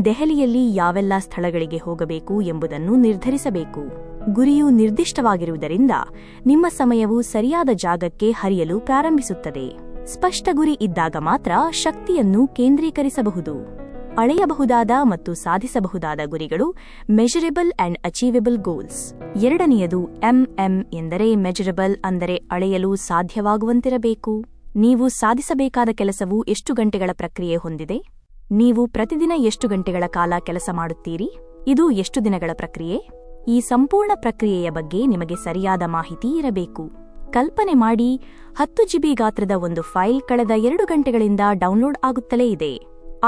A: ದೆಹಲಿಯಲ್ಲಿ ಯಾವೆಲ್ಲ ಸ್ಥಳಗಳಿಗೆ ಹೋಗಬೇಕು ಎಂಬುದನ್ನು ನಿರ್ಧರಿಸಬೇಕು. ಗುರಿಯು ನಿರ್ದಿಷ್ಟವಾಗಿರುವುದರಿಂದ ನಿಮ್ಮ ಸಮಯವು ಸರಿಯಾದ ಜಾಗಕ್ಕೆ ಹರಿಯಲು ಪ್ರಾರಂಭಿಸುತ್ತದೆ. ಸ್ಪಷ್ಟ ಗುರಿ ಇದ್ದಾಗ ಮಾತ್ರ ಶಕ್ತಿಯನ್ನು ಕೇಂದ್ರೀಕರಿಸಬಹುದು. ಅಳೆಯಬಹುದಾದ ಮತ್ತು ಸಾಧಿಸಬಹುದಾದ ಗುರಿಗಳು, ಮೆಜರಬಲ್ ಅಂಡ್ ಅಚೀವಬಲ್ ಗೋಲ್ಸ್. ಎರಡನೆಯದು MM ಎಂದರೆ ಮೆಜರಬಲ್, ಅಂದರೆ ಅಳೆಯಲು ಸಾಧ್ಯವಾಗುವಂತಿರಬೇಕು. ನೀವು ಸಾಧಿಸಬೇಕಾದ ಕೆಲಸವು ಎಷ್ಟು ಗಂಟೆಗಳ ಪ್ರಕ್ರಿಯೆ ಹೊಂದಿದೆ? ನೀವು ಪ್ರತಿದಿನ ಎಷ್ಟು ಗಂಟೆಗಳ ಕಾಲ ಕೆಲಸ ಮಾಡುತ್ತೀರಿ? ಇದು ಎಷ್ಟು ದಿನಗಳ ಪ್ರಕ್ರಿಯೆ? ಈ ಸಂಪೂರ್ಣ ಪ್ರಕ್ರಿಯೆಯ ಬಗ್ಗೆ ನಿಮಗೆ ಸರಿಯಾದ ಮಾಹಿತಿ ಇರಬೇಕು. ಕಲ್ಪನೆ ಮಾಡಿ, 10 GB ಗಾತ್ರದ ಒಂದು ಫೈಲ್ ಕಳೆದ 2 ಗಂಟೆಗಳಿಂದ ಡೌನ್ಲೋಡ್ ಆಗುತ್ತಲೇ ಇದೆ.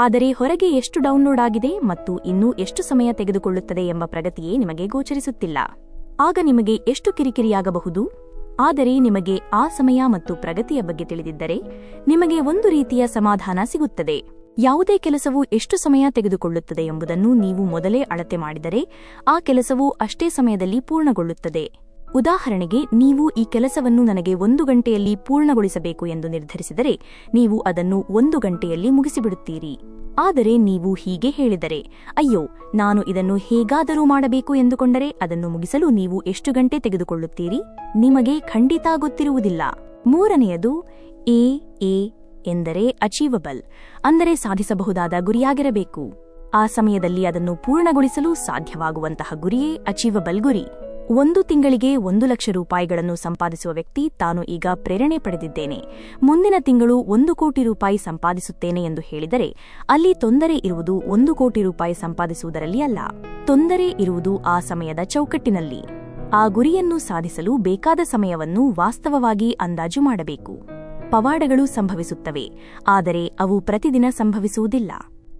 A: ಆದರೆ ಹೊರಗೆ ಎಷ್ಟು ಡೌನ್ಲೋಡ್ ಆಗಿದೆ ಮತ್ತು ಇನ್ನೂ ಎಷ್ಟು ಸಮಯ ತೆಗೆದುಕೊಳ್ಳುತ್ತದೆ ಎಂಬ ಪ್ರಗತಿಯೇ ನಿಮಗೆ ಗೋಚರಿಸುತ್ತಿಲ್ಲ. ಆಗ ನಿಮಗೆ ಎಷ್ಟು ಕಿರಿಕಿರಿಯಾಗಬಹುದು? ಆದರೆ ನಿಮಗೆ ಆ ಸಮಯ ಮತ್ತು ಪ್ರಗತಿಯ ಬಗ್ಗೆ ತಿಳಿದಿದ್ದರೆ ನಿಮಗೆ ಒಂದು ರೀತಿಯ ಸಮಾಧಾನ ಸಿಗುತ್ತದೆ. ಯಾವುದೇ ಕೆಲಸವು ಎಷ್ಟು ಸಮಯ ತೆಗೆದುಕೊಳ್ಳುತ್ತದೆ ಎಂಬುದನ್ನು ನೀವು ಮೊದಲೇ ಅಳತೆ ಮಾಡಿದರೆ ಆ ಕೆಲಸವು ಅಷ್ಟೇ ಸಮಯದಲ್ಲಿ ಪೂರ್ಣಗೊಳ್ಳುತ್ತದೆ. ಉದಾಹರಣೆಗೆ, ನೀವು ಈ ಕೆಲಸವನ್ನು ನನಗೆ 1 ಗಂಟೆಯಲ್ಲಿ ಪೂರ್ಣಗೊಳಿಸಬೇಕು ಎಂದು ನಿರ್ಧರಿಸಿದರೆ ನೀವು ಅದನ್ನು 1 ಗಂಟೆಯಲ್ಲಿ ಮುಗಿಸಿಬಿಡುತ್ತೀರಿ. ಆದರೆ ನೀವು ಹೀಗೆ ಹೇಳಿದರೆ, ಅಯ್ಯೋ, ನಾನು ಇದನ್ನು ಹೇಗಾದರೂ ಮಾಡಬೇಕು ಎಂದುಕೊಂಡರೆ ಅದನ್ನು ಮುಗಿಸಲು ನೀವು ಎಷ್ಟು ಗಂಟೆ ತೆಗೆದುಕೊಳ್ಳುತ್ತೀರಿ? ನಿಮಗೆ ಖಂಡಿತ ಗೊತ್ತಿರುವುದಿಲ್ಲ. ಮೂರನೆಯದು A ಎಂದರೆ ಅಚೀವಬಲ್, ಅಂದರೆ ಸಾಧಿಸಬಹುದಾದ ಗುರಿಯಾಗಿರಬೇಕು. ಆ ಸಮಯದಲ್ಲಿ ಅದನ್ನು ಪೂರ್ಣಗೊಳಿಸಲು ಸಾಧ್ಯವಾಗುವಂತಹ ಗುರಿಯೇ ಅಚೀವಬಲ್ ಗುರಿ. ಒಂದು ತಿಂಗಳಿಗೆ 1,00,000 ರೂಪಾಯಿಗಳನ್ನು ಸಂಪಾದಿಸುವ ವ್ಯಕ್ತಿ ತಾನು ಈಗ ಪ್ರೇರಣೆ ಪಡೆದಿದ್ದೇನೆ, ಮುಂದಿನ ತಿಂಗಳು 1 ಕೋಟಿ ರೂಪಾಯಿ ಸಂಪಾದಿಸುತ್ತೇನೆ ಎಂದು ಹೇಳಿದರೆ ಅಲ್ಲಿ ತೊಂದರೆ ಇರುವುದು 1 ಕೋಟಿ ರೂಪಾಯಿ ಸಂಪಾದಿಸುವುದರಲ್ಲಿ ಅಲ್ಲ. ತೊಂದರೆ ಇರುವುದು ಆ ಸಮಯದ ಚೌಕಟ್ಟಿನಲ್ಲಿ. ಆ ಗುರಿಯನ್ನು ಸಾಧಿಸಲು ಬೇಕಾದ ಸಮಯವನ್ನು ವಾಸ್ತವವಾಗಿ ಅಂದಾಜು ಮಾಡಬೇಕು. ಪವಾಡಗಳು ಸಂಭವಿಸುತ್ತವೆ, ಆದರೆ ಅವು ಪ್ರತಿದಿನ ಸಂಭವಿಸುವುದಿಲ್ಲ.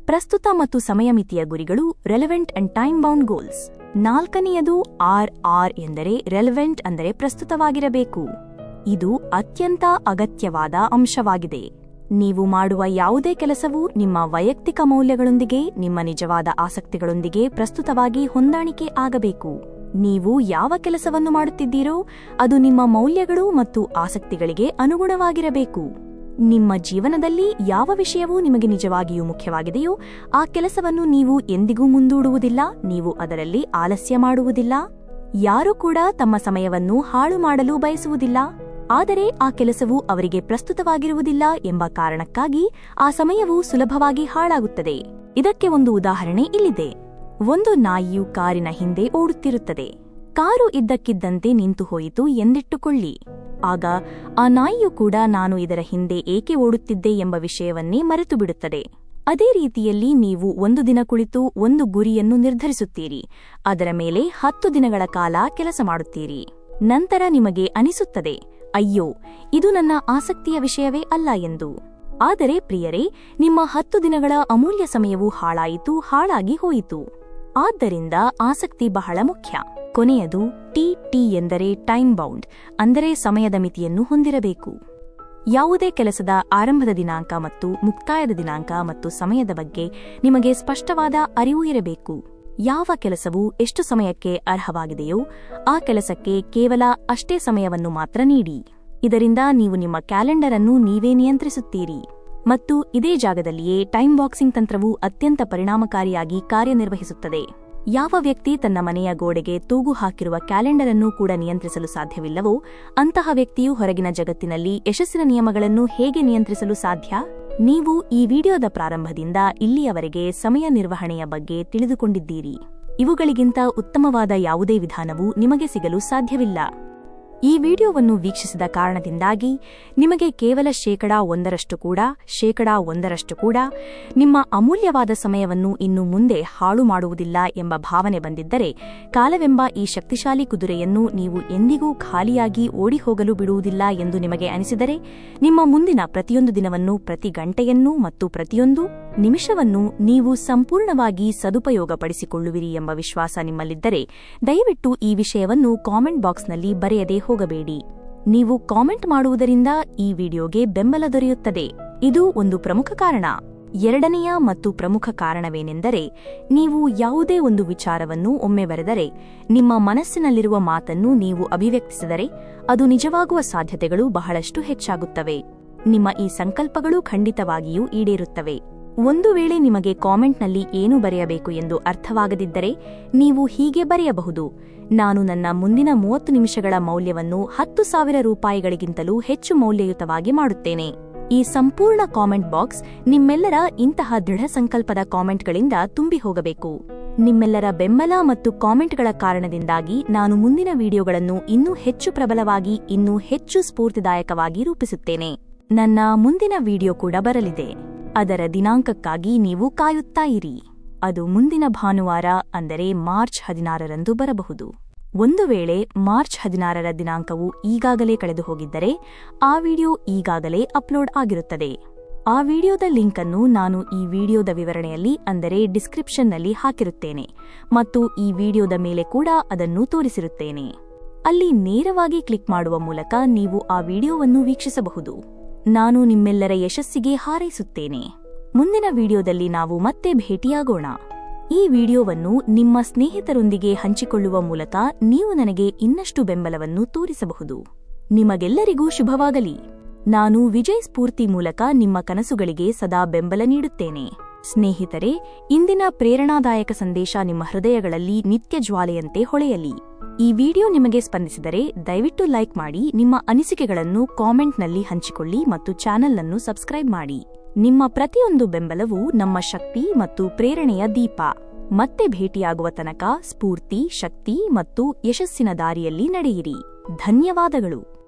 A: ಪ್ರಸ್ತುತ ಮತ್ತು ಸಮಯಮಿತಿಯ ಗುರಿಗಳು relevant and time bound goals. 4ನೆಯದು RR ಎಂದರೆ ರೆಲೆವೆಂಟ್ ಅಂದರೆ ಪ್ರಸ್ತುತವಾಗಿರಬೇಕು. ಇದು ಅತ್ಯಂತ ಅಗತ್ಯವಾದ ಅಂಶವಾಗಿದೆ. ನೀವು ಮಾಡುವ ಯಾವುದೇ ಕೆಲಸವೂ ನಿಮ್ಮ ವೈಯಕ್ತಿಕ ಮೌಲ್ಯಗಳೊಂದಿಗೆ, ನಿಮ್ಮ ನಿಜವಾದ ಆಸಕ್ತಿಗಳೊಂದಿಗೆ ಪ್ರಸ್ತುತವಾಗಿ ಹೊಂದಾಣಿಕೆ ಆಗಬೇಕು. ನೀವು ಯಾವ ಕೆಲಸವನ್ನು ಮಾಡುತ್ತಿದ್ದೀರೋ ಅದು ನಿಮ್ಮ ಮೌಲ್ಯಗಳು ಮತ್ತು ಆಸಕ್ತಿಗಳಿಗೆ ಅನುಗುಣವಾಗಿರಬೇಕು. ನಿಮ್ಮ ಜೀವನದಲ್ಲಿ ಯಾವ ವಿಷಯವೂ ನಿಮಗೆ ನಿಜವಾಗಿಯೂ ಮುಖ್ಯವಾಗಿದೆಯೋ ಆ ಕೆಲಸವನ್ನು ನೀವು ಎಂದಿಗೂ ಮುಂದೂಡುವುದಿಲ್ಲ, ನೀವು ಅದರಲ್ಲಿ ಆಲಸ್ಯ ಮಾಡುವುದಿಲ್ಲ. ಯಾರೂ ಕೂಡ ತಮ್ಮ ಸಮಯವನ್ನು ಹಾಳು ಮಾಡಲು ಬಯಸುವುದಿಲ್ಲ, ಆದರೆ ಆ ಕೆಲಸವು ಅವರಿಗೆ ಪ್ರಸ್ತುತವಾಗಿರುವುದಿಲ್ಲ ಎಂಬ ಕಾರಣಕ್ಕಾಗಿ ಆ ಸಮಯವು ಸುಲಭವಾಗಿ ಹಾಳಾಗುತ್ತದೆ. ಇದಕ್ಕೆ ಒಂದು ಉದಾಹರಣೆ ಇಲ್ಲಿದೆ. ಒಂದು ನಾಯಿಯು ಕಾರಿನ ಹಿಂದೆ ಓಡುತ್ತಿರುತ್ತದೆ. ಕಾರು ಇದ್ದಕ್ಕಿದ್ದಂತೆ ನಿಂತು ಹೋಯಿತು ಎಂದಿಟ್ಟುಕೊಳ್ಳಿ. ಆಗ ಆ ನಾಯಿಯು ಕೂಡ ನಾನು ಇದರ ಹಿಂದೆ ಏಕೆ ಓಡುತ್ತಿದ್ದೆ ಎಂಬ ವಿಷಯವನ್ನೇ ಮರೆತು ಬಿಡುತ್ತದೆ. ಅದೇ ರೀತಿಯಲ್ಲಿ ನೀವು ಒಂದು ದಿನ ಕುಳಿತು ಒಂದು ಗುರಿಯನ್ನು ನಿರ್ಧರಿಸುತ್ತೀರಿ, ಅದರ ಮೇಲೆ 10 ದಿನಗಳ ಕಾಲ ಕೆಲಸ ಮಾಡುತ್ತೀರಿ. ನಂತರ ನಿಮಗೆ ಅನಿಸುತ್ತದೆ, ಅಯ್ಯೋ, ಇದು ನನ್ನ ಆಸಕ್ತಿಯ ವಿಷಯವೇ ಅಲ್ಲ ಎಂದು. ಆದರೆ ಪ್ರಿಯರೇ, ನಿಮ್ಮ 10 ದಿನಗಳ ಅಮೂಲ್ಯ ಸಮಯವು ಹಾಳಾಗಿ ಹೋಯಿತು. ಆದ್ದರಿಂದ ಆಸಕ್ತಿ ಬಹಳ ಮುಖ್ಯ. ಕೊನೆಯದು ಟಿ ಎಂದರೆ ಟೈಮ್ ಬೌಂಡ್, ಅಂದರೆ ಸಮಯದ ಮಿತಿಯನ್ನು ಹೊಂದಿರಬೇಕು. ಯಾವುದೇ ಕೆಲಸದ ಆರಂಭದ ದಿನಾಂಕ ಮತ್ತು ಮುಕ್ತಾಯದ ದಿನಾಂಕ ಮತ್ತು ಸಮಯದ ಬಗ್ಗೆ ನಿಮಗೆ ಸ್ಪಷ್ಟವಾದ ಅರಿವು ಇರಬೇಕು. ಯಾವ ಕೆಲಸವು ಎಷ್ಟು ಸಮಯಕ್ಕೆ ಅರ್ಹವಾಗಿದೆಯೋ ಆ ಕೆಲಸಕ್ಕೆ ಕೇವಲ ಅಷ್ಟೇ ಸಮಯವನ್ನು ಮಾತ್ರ ನೀಡಿ. ಇದರಿಂದ ನೀವು ನಿಮ್ಮ ಕ್ಯಾಲೆಂಡರ್ ಅನ್ನು ನೀವೇ ನಿಯಂತ್ರಿಸುತ್ತೀರಿ. ಮತ್ತು ಇದೇ ಜಾಗದಲ್ಲಿಯೇ ಟೈಮ್ ಬಾಕ್ಸಿಂಗ್ ತಂತ್ರವು ಅತ್ಯಂತ ಪರಿಣಾಮಕಾರಿಯಾಗಿ ಕಾರ್ಯನಿರ್ವಹಿಸುತ್ತದೆ. ಯಾವ ವ್ಯಕ್ತಿ ತನ್ನ ಮನೆಯ ಗೋಡೆಗೆ ತೂಗು ಹಾಕಿರುವ ಕ್ಯಾಲೆಂಡರ್ ಅನ್ನು ಕೂಡ ನಿಯಂತ್ರಿಸಲು ಸಾಧ್ಯವಿಲ್ಲವೋ ಅಂತಹ ವ್ಯಕ್ತಿಯು ಹೊರಗಿನ ಜಗತ್ತಿನಲ್ಲಿ ಯಶಸ್ಸಿನ ನಿಯಮಗಳನ್ನು ಹೇಗೆ ನಿಯಂತ್ರಿಸಲು ಸಾಧ್ಯ? ನೀವು ಈ ವಿಡಿಯೋದ ಪ್ರಾರಂಭದಿಂದ ಇಲ್ಲಿಯವರೆಗೆ ಸಮಯ ನಿರ್ವಹಣೆಯ ಬಗ್ಗೆ ತಿಳಿದುಕೊಂಡಿದ್ದೀರಿ. ಇವುಗಳಿಗಿಂತ ಉತ್ತಮವಾದ ಯಾವುದೇ ವಿಧಾನವೂ ನಿಮಗೆ ಸಿಗಲು ಸಾಧ್ಯವಿಲ್ಲ. ಈ ವಿಡಿಯೋವನ್ನು ವೀಕ್ಷಿಸಿದ ಕಾರಣದಿಂದಾಗಿ ನಿಮಗೆ ಕೇವಲ 1% ಕೂಡ ನಿಮ್ಮ ಅಮೂಲ್ಯವಾದ ಸಮಯವನ್ನು ಇನ್ನು ಮುಂದೆ ಹಾಳು ಮಾಡುವುದಿಲ್ಲ ಎಂಬ ಭಾವನೆ ಬಂದಿದ್ದರೆ, ಕಾಲವೆಂಬ ಈ ಶಕ್ತಿಶಾಲಿ ಕುದುರೆಯನ್ನು ನೀವು ಎಂದಿಗೂ ಖಾಲಿಯಾಗಿ ಓಡಿಹೋಗಲು ಬಿಡುವುದಿಲ್ಲ ಎಂದು ನಿಮಗೆ ಅನಿಸಿದರೆ, ನಿಮ್ಮ ಮುಂದಿನ ಪ್ರತಿಯೊಂದು ದಿನವನ್ನು, ಪ್ರತಿ ಗಂಟೆಯನ್ನು ಮತ್ತು ಪ್ರತಿಯೊಂದು ನಿಮಿಷವನ್ನು ನೀವು ಸಂಪೂರ್ಣವಾಗಿ ಸದುಪಯೋಗಪಡಿಸಿಕೊಳ್ಳುವಿರಿ ಎಂಬ ವಿಶ್ವಾಸ ನಿಮ್ಮಲ್ಲಿದ್ದರೆ, ದಯವಿಟ್ಟು ಈ ವಿಷಯವನ್ನು ಕಾಮೆಂಟ್ ಬಾಕ್ಸ್ನಲ್ಲಿ ಬರೆಯದೇ ಹೋಗಬೇಡಿ. ನೀವು ಕಾಮೆಂಟ್ ಮಾಡುವುದರಿಂದ ಈ ವಿಡಿಯೋಗೆ ಬೆಂಬಲ ದೊರೆಯುತ್ತದೆ. ಇದು ಒಂದು ಪ್ರಮುಖ ಕಾರಣ. ಎರಡನೆಯ ಮತ್ತು ಪ್ರಮುಖ ಕಾರಣವೇನೆಂದರೆ, ನೀವು ಯಾವುದೇ ಒಂದು ವಿಚಾರವನ್ನು ಒಮ್ಮೆ ಬರೆದರೆ, ನಿಮ್ಮ ಮನಸ್ಸಿನಲ್ಲಿರುವ ಮಾತನ್ನು ನೀವು ಅಭಿವ್ಯಕ್ತಿಸಿದರೆ, ಅದು ನಿಜವಾಗುವ ಸಾಧ್ಯತೆಗಳು ಬಹಳಷ್ಟು ಹೆಚ್ಚಾಗುತ್ತವೆ. ನಿಮ್ಮ ಈ ಸಂಕಲ್ಪಗಳು ಖಂಡಿತವಾಗಿಯೂ ಈಡೇರುತ್ತವೆ. ಒಂದು ವೇಳೆ ನಿಮಗೆ ಕಾಮೆಂಟ್ನಲ್ಲಿ ಏನು ಬರೆಯಬೇಕು ಎಂದು ಅರ್ಥವಾಗದಿದ್ದರೆ, ನೀವು ಹೀಗೆ ಬರೆಯಬಹುದು: ನಾನು ನನ್ನ ಮುಂದಿನ 30 ನಿಮಿಷಗಳ ಮೌಲ್ಯವನ್ನು 10,000 ರೂಪಾಯಿಗಳಿಗಿಂತಲೂ ಹೆಚ್ಚು ಮೌಲ್ಯಯುತವಾಗಿ ಮಾಡುತ್ತೇನೆ. ಈ ಸಂಪೂರ್ಣ ಕಾಮೆಂಟ್ ಬಾಕ್ಸ್ ನಿಮ್ಮೆಲ್ಲರ ಇಂತಹ ದೃಢ ಸಂಕಲ್ಪದ ಕಾಮೆಂಟ್ಗಳಿಂದ ತುಂಬಿ ಹೋಗಬೇಕು. ನಿಮ್ಮೆಲ್ಲರ ಬೆಂಬಲ ಮತ್ತು ಕಾಮೆಂಟ್ಗಳ ಕಾರಣದಿಂದಾಗಿ ನಾನು ಮುಂದಿನ ವಿಡಿಯೋಗಳನ್ನು ಇನ್ನೂ ಹೆಚ್ಚು ಪ್ರಬಲವಾಗಿ, ಇನ್ನೂ ಹೆಚ್ಚು ಸ್ಫೂರ್ತಿದಾಯಕವಾಗಿ ರೂಪಿಸುತ್ತೇನೆ. ನನ್ನ ಮುಂದಿನ ವಿಡಿಯೋ ಕೂಡ ಬರಲಿದೆ. ಅದರ ದಿನಾಂಕಕ್ಕಾಗಿ ನೀವು ಕಾಯುತ್ತಾ ಇರಿ. ಅದು ಮುಂದಿನ ಭಾನುವಾರ, ಅಂದರೆ ಮಾರ್ಚ್ 16ರಂದು ಬರಬಹುದು. ಒಂದು ವೇಳೆ ಮಾರ್ಚ್ 16ರ ದಿನಾಂಕವು ಈಗಾಗಲೇ ಕಳೆದು ಹೋಗಿದ್ದರೆ, ಆ ವಿಡಿಯೋ ಈಗಾಗಲೇ ಅಪ್ಲೋಡ್ ಆಗಿರುತ್ತದೆ. ಆ ವಿಡಿಯೋದ ಲಿಂಕ್ ಅನ್ನು ನಾನು ಈ ವಿಡಿಯೋದ ವಿವರಣೆಯಲ್ಲಿ, ಅಂದರೆ ಡಿಸ್ಕ್ರಿಪ್ಷನ್ನಲ್ಲಿ ಹಾಕಿರುತ್ತೇನೆ ಮತ್ತು ಈ ವಿಡಿಯೋದ ಮೇಲೆ ಕೂಡ ಅದನ್ನು ತೋರಿಸಿರುತ್ತೇನೆ. ಅಲ್ಲಿ ನೇರವಾಗಿ ಕ್ಲಿಕ್ ಮಾಡುವ ಮೂಲಕ ನೀವು ಆ ವಿಡಿಯೋವನ್ನು ವೀಕ್ಷಿಸಬಹುದು. ನಾನು ನಿಮ್ಮೆಲ್ಲರ ಯಶಸ್ಸಿಗೆ ಹಾರೈಸುತ್ತೇನೆ. ಮುಂದಿನ ವಿಡಿಯೋದಲ್ಲಿ ನಾವು ಮತ್ತೆ ಭೇಟಿಯಾಗೋಣ. ಈ ವಿಡಿಯೋವನ್ನು ನಿಮ್ಮ ಸ್ನೇಹಿತರೊಂದಿಗೆ ಹಂಚಿಕೊಳ್ಳುವ ಮೂಲಕ ನೀವು ನನಗೆ ಇನ್ನಷ್ಟು ಬೆಂಬಲವನ್ನು ತೋರಿಸಬಹುದು. ನಿಮಗೆಲ್ಲರಿಗೂ ಶುಭವಾಗಲಿ. ನಾನು ವಿಜಯ್ ಸ್ಫೂರ್ತಿ ಮೂಲಕ ನಿಮ್ಮ ಕನಸುಗಳಿಗೆ ಸದಾ ಬೆಂಬಲ ನೀಡುತ್ತೇನೆ. ಸ್ನೇಹಿತರೆ, ಇಂದಿನ ಪ್ರೇರಣಾದಾಯಕ ಸಂದೇಶ ನಿಮ್ಮ ಹೃದಯಗಳಲ್ಲಿ ನಿತ್ಯ ಜ್ವಾಲೆಯಂತೆ ಹೊಳೆಯಲಿ. ಈ ವಿಡಿಯೋ ನಿಮಗೆ ಸ್ಪಂದಿಸಿದರೆ ದಯವಿಟ್ಟು ಲೈಕ್ ಮಾಡಿ, ನಿಮ್ಮ ಅನಿಸಿಕೆಗಳನ್ನು ಕಾಮೆಂಟ್ನಲ್ಲಿ ಹಂಚಿಕೊಳ್ಳಿ ಮತ್ತು ಚಾನೆಲ್ ಅನ್ನು ಸಬ್ಸ್ಕ್ರೈಬ್ ಮಾಡಿ. ನಿಮ್ಮ ಪ್ರತಿಯೊಂದು ಬೆಂಬಲವು ನಮ್ಮ ಶಕ್ತಿ ಮತ್ತು ಪ್ರೇರಣೆಯ ದೀಪ. ಮತ್ತೆ ಭೇಟಿಯಾಗುವ ತನಕ ಸ್ಫೂರ್ತಿ, ಶಕ್ತಿ ಮತ್ತು ಯಶಸ್ಸಿನ ದಾರಿಯಲ್ಲಿ ನಡೆಯಿರಿ. ಧನ್ಯವಾದಗಳು.